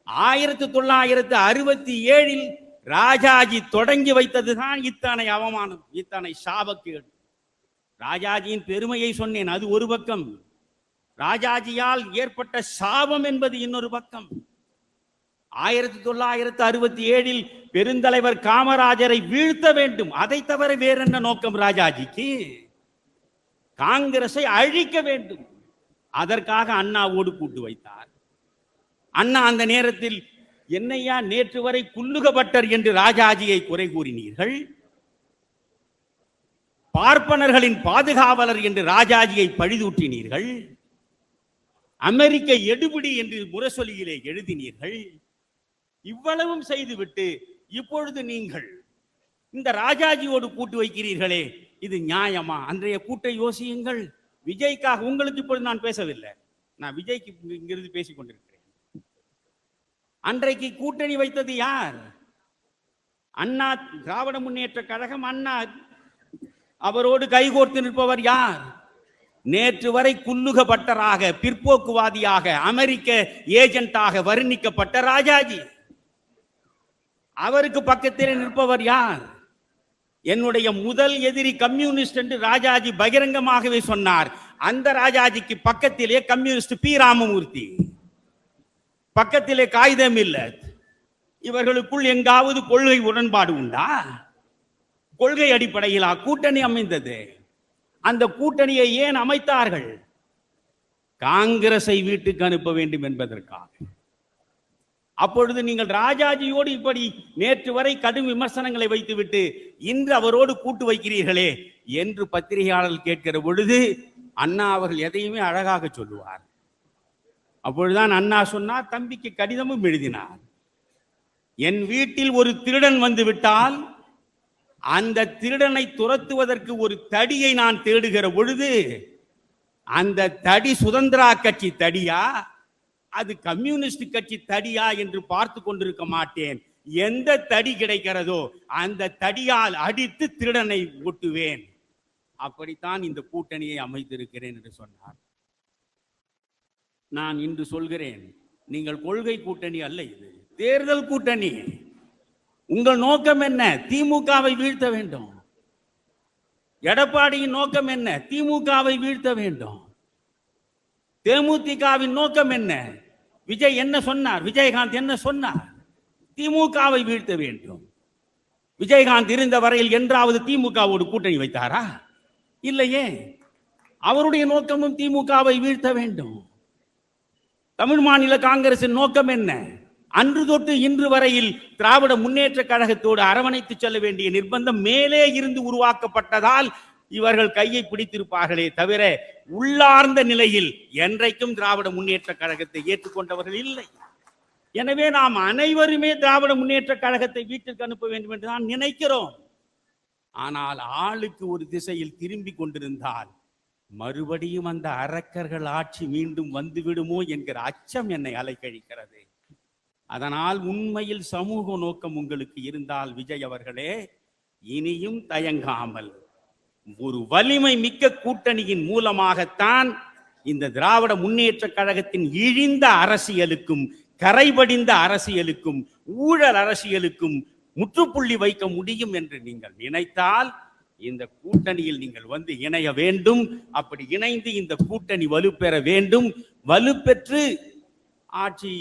1967 ராஜாஜி தொடங்கி வைத்ததுதான் இத்தனை அவமானம், இத்தனை சாபக்கேடு. ராஜாஜியின் பெருமையை சொன்னேன், அது ஒரு பக்கம். ராஜாஜியால் ஏற்பட்ட சாபம் என்பது இன்னொரு பக்கம். 1967 பெருந்தலைவர் காமராஜரை வீழ்த்த வேண்டும். அதை தவிர வேறென்ன நோக்கம் ராஜாஜிக்கு? காங்கிரஸை அழிக்க வேண்டும். அதற்காக அண்ணாவோடு கூட்டு வைத்தார். அண்ணா அந்த நேரத்தில், என்னையா நேற்று வரை குல்லுகப்பட்டர் என்று ராஜாஜியை குறை கூறினீர்கள், பார்ப்பனர்களின் பாதுகாவலர் என்று ராஜாஜியை பழிதூற்றினீர்கள், அமெரிக்க எடுபிடி என்று முரசொலியிலே எழுதினீர்கள். இவ்வளவும் செய்துவிட்டு இப்பொழுது நீங்கள் இந்த ராஜாஜியோடு கூட்டு வைக்கிறீர்களே, இது நியாயமா? அன்றைய கூட்டை யோசியுங்கள். விஜய்க்காக உங்களுக்கு இப்பொழுது நான் பேசவில்லை, நான் விஜய்க்கு இங்கிருந்து பேசிக் கொண்டிருக்கிறேன். அன்றைக்கு கூட்டணி வைத்தது யார்? அண்ணா திராவிட முன்னேற்ற கழகம். அண்ணா அவரோடு கைகோர்த்து நிற்பவர் யார்? நேற்று வரை குல்லுகப்பட்டராக, பிற்போக்குவாதியாக, அமெரிக்க ஏஜென்ட்டாக வர்ணிக்கப்பட்ட ராஜாஜி. அவருக்கு பக்கத்தில் நிற்பவர் யார்? என்னுடைய முதல் எதிரி கம்யூனிஸ்ட் என்று ராஜாஜி பகிரங்கமாகவே சொன்னார். அந்த ராஜாஜிக்கு பக்கத்திலே கம்யூனிஸ்ட் பி ராமமூர்த்தி, பக்கத்திலே காகிதம் இல்லை. இவர்களுக்குள் எங்காவது கொள்கை உடன்பாடு உண்டா? கொள்கை அடிப்படையிலா கூட்டணி அமைந்தது? அந்த கூட்டணியை ஏன் அமைத்தார்கள்? காங்கிரஸை வீட்டுக்கு அனுப்ப வேண்டும் என்பதற்காக. அப்பொழுது நீங்கள் ராஜாஜியோடு இப்படி நேற்று வரை கடும் விமர்சனங்களை வைத்துவிட்டு இன்று அவரோடு கூட்டு வைக்கிறீர்களே என்று பத்திரிகையாளர்கள் கேட்கிற பொழுது அண்ணா அவர்கள் எதையுமே அழகாக சொல்லுவார். அப்பொழுதுதான் அண்ணா சொன்னார், தம்பிக்கு கடிதமும் எழுதினார். என் வீட்டில் ஒரு திருடன் வந்து விட்டால் அந்த திருடனை துரத்துவதற்கு ஒரு தடியை நான் தேடுகிற பொழுது அந்த தடி சுதந்திரா கட்சி தடியா, அது கம்யூனிஸ்ட் கட்சி தடியா என்று பார்த்து கொண்டிருக்க மாட்டேன். எந்த தடி கிடைக்கிறதோ அந்த தடியால் அடித்து திருடனை ஒட்டுவேன். அப்படித்தான் இந்த கூட்டணியை அமைத்திருக்கிறேன் என்று சொன்னார். நான் இன்று சொல்கிறேன், நீங்கள் கொள்கை கூட்டணி அல்ல, இது தேர்தல் கூட்டணி. உங்கள் நோக்கம் என்ன? திமுகவை வீழ்த்த வேண்டும். எடப்பாடியின் நோக்கம் என்ன? திமுகவை வீழ்த்த வேண்டும். தேமுதிகவின் நோக்கம் என்ன? விஜய் என்ன சொன்னார்? விஜயகாந்த் என்ன சொன்னார்? திமுகவை வீழ்த்த வேண்டும். விஜயகாந்த் இருந்த வரையில் என்றாவது திமுகவோடு கூட்டணி வைத்தாரா? இல்லையே. அவருடைய நோக்கமும் திமுகவை வீழ்த்த வேண்டும். தமிழ் மாநில காங்கிரசின் நோக்கம் என்ன? அன்று தொட்டு இன்று வரையில் திராவிட முன்னேற்ற கழகத்தோடு அரவணைத்து செல்ல வேண்டிய நிர்பந்தம் மேலே இருந்து உருவாக்கப்பட்டதால் இவர்கள் கையை பிடித்திருப்பார்களே தவிர உள்ளார்ந்த நிலையில் என்றைக்கும் திராவிட முன்னேற்ற கழகத்தை ஏற்றுக்கொண்டவர்கள் இல்லை. எனவே நாம் அனைவருமே திராவிட முன்னேற்ற கழகத்தை வீட்டிற்கு அனுப்ப வேண்டும் என்று தான் நினைக்கிறோம். ஆனால் ஆளுக்கு ஒரு திசையில் திரும்பி கொண்டிருந்தால் மறுபடியும் அந்த அரக்கர்கள் ஆட்சி மீண்டும் வந்துவிடுமோ என்கிற அச்சம் என்னை அலைக்கழிக்கிறது. அதனால் உண்மையில் சமூக நோக்கம் உங்களுக்கு இருந்தால் விஜய் அவர்களே, இனியும் தயங்காமல் ஒரு வலிமை மிக்க கூட்டணியின் மூலமாகத்தான் இந்த திராவிட முன்னேற்ற கழகத்தின் இழிந்த அரசியலுக்கும், கரைபடிந்த அரசியலுக்கும், ஊழல் அரசியலுக்கும் முற்றுப்புள்ளி வைக்க முடியும் என்று நீங்கள் நினைத்தால் இந்த கூட்டணியில் நீங்கள் வந்து இணைய வேண்டும். அப்படி இணைந்து இந்த கூட்டணி வலுப்பெற வேண்டும். வலுப்பெற்று ஆட்சி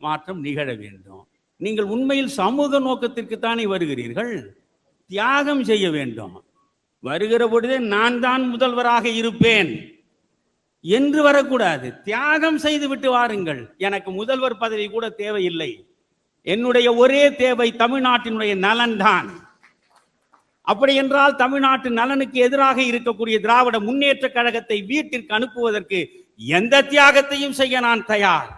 மாற்றம் நிகழ வேண்டும். நீங்கள் உண்மையில் சமூக நோக்கத்திற்கு தானே வருகிறீர்கள். தியாகம் செய்ய வேண்டும். வருகிற பொழுதே நான் தான் முதல்வராக இருப்பேன் என்று வரக்கூடாது. தியாகம் செய்து விட்டு வாருங்கள். எனக்கு முதல்வர் பதவி கூட தேவையில்லை. என்னுடைய ஒரே தேவை தமிழ்நாட்டினுடைய நலன்தான். அப்படி என்றால் தமிழ்நாட்டு நலனுக்கு எதிராக இருக்கக்கூடிய திராவிட முன்னேற்ற கழகத்தை வீட்டிற்கு அனுப்புவதற்கு எந்த தியாகத்தையும் செய்ய நான் தயார்,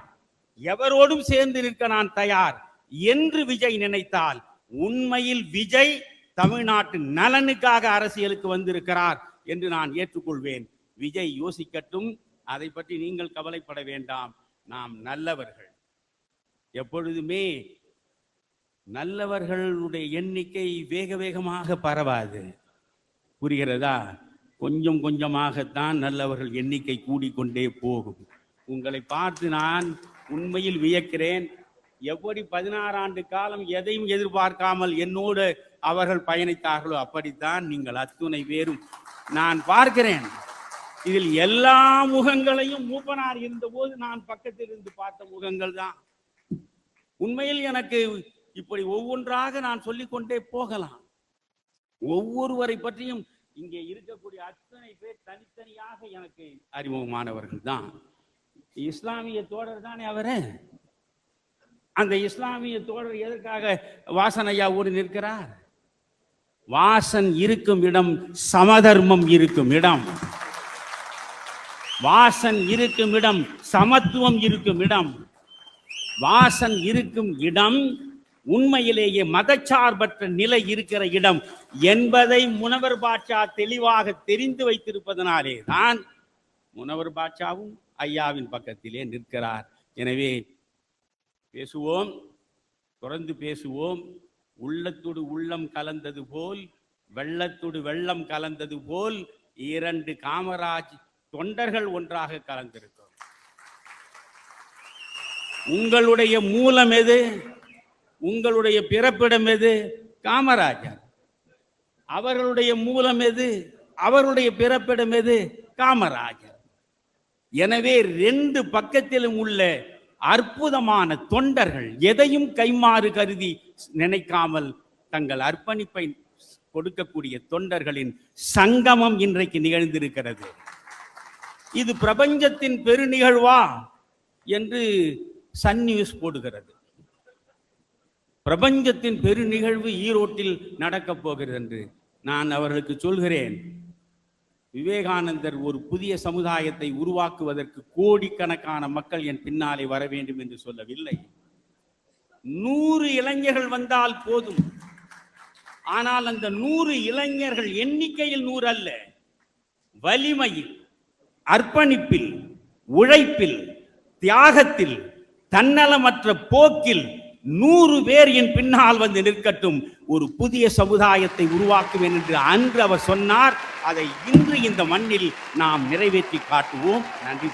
எவரோடும் சேர்ந்து நிற்க நான் தயார் என்று விஜய் நினைத்தால் உண்மையில் விஜய் தமிழ்நாட்டு நலனுக்காக அரசியலுக்கு வந்திருக்கிறார் என்று நான் ஏற்றுக்கொள்வேன். விஜய் யோசிக்கட்டும். அதை பற்றி நீங்கள் கவலைப்பட வேண்டாம். நாம் நல்லவர்கள். எப்பொழுதுமே நல்லவர்களுடைய எண்ணிக்கை வேக வேகமாக பரவாது. புரிகிறதா? கொஞ்சம் கொஞ்சமாகத்தான் நல்லவர்கள் எண்ணிக்கை கூடிக்கொண்டே போகும். உங்களை பார்த்து நான் உண்மையில் வியக்கிறேன். எப்படி 16 ஆண்டு காலம் எதையும் எதிர்பார்க்காமல் என்னோடு அவர்கள் பயணித்தார்களோ அப்படித்தான் நீங்கள் அத்துணை பேரும் நான் பார்க்கிறேன். இதில் எல்லா முகங்களையும் மூப்பனார் இருந்தபோது நான் பக்கத்தில் இருந்து பார்த்த முகங்கள் தான். உண்மையில் எனக்கு இப்படி ஒவ்வொன்றாக நான் சொல்லிக்கொண்டே போகலாம். ஒவ்வொருவரை பற்றியும் இங்கே இருக்கக்கூடிய அத்தனை பேர் தனித்தனியாக எனக்கு அறிமுகமானவர்கள் தான். இஸ்லாமிய தோழர் தானே அவரு. அந்த இஸ்லாமிய தோழர் எதற்காக வாசன் ஐயாவோடு நிற்கிறார்? வாசன் இருக்கும் இடம் சமதர்மம் இருக்கும் இடம், வாசன் இருக்கும் இடம் சமத்துவம் இருக்கும் இடம், வாசன் இருக்கும் இடம் உண்மையிலேயே மதச்சார்பற்ற நிலை இருக்கிற இடம் என்பதை முனவர் பாட்சா தெளிவாக தெரிந்து வைத்திருப்பதனாலே தான் முனவர் பாட்சாவும் ஐயாவின் பக்கத்திலே நிற்கிறார். எனவே பேசுவோம், தொடர்ந்து பேசுவோம். உள்ளத்தோடு உள்ளம் கலந்தது போல், வெள்ளத்தோடு வெள்ளம் கலந்தது போல் 2 காமராஜ் தொண்டர்கள் ஒன்றாக கலந்திருக்கிறோம். உங்களுடைய மூலம் எது? உங்களுடைய பிறப்பிடம் எது? காமராஜர். அவர்களுடைய மூலம் எது? அவருடைய பிறப்பிடம் எது? காமராஜர். எனவே 2 பக்கத்திலும் உள்ள அற்புதமான தொண்டர்கள் எதையும் கைமாறு கருதி நினைக்காமல் தங்கள் அர்ப்பணிப்பை கொடுக்கக்கூடிய தொண்டர்களின் சங்கமம் இன்றைக்கு நிகழ்ந்திருக்கிறது. இது பிரபஞ்சத்தின் பெருநிகழ்வா என்று சன் நியூஸ் போடுகிறது. பிரபஞ்சத்தின் பெருநிகழ்வு ஈரோட்டில் நடக்கப் போகிறது என்று நான் அவர்களுக்கு சொல்கிறேன். விவேகானந்தர் ஒரு புதிய சமுதாயத்தை உருவாக்குவதற்கு கோடிக்கணக்கான மக்கள் என் பின்னாலே வர வேண்டும் என்று சொல்லவில்லை. 100 இளைஞர்கள் வந்தால் போதும். ஆனால் அந்த 100 இளைஞர்கள் எண்ணிக்கையில் 100 அல்ல, வலிமையில், அர்ப்பணிப்பில், உழைப்பில், தியாகத்தில், தன்னலமற்ற போக்கில் 100 பேர் என் பின்னால் வந்து நிற்கட்டும், ஒரு புதிய சமுதாயத்தை உருவாக்குவேன் என்று அன்று அவர் சொன்னார். அதை இன்று இந்த மண்ணில் நாம் நிறைவேற்றி காட்டுவோம். நன்றி.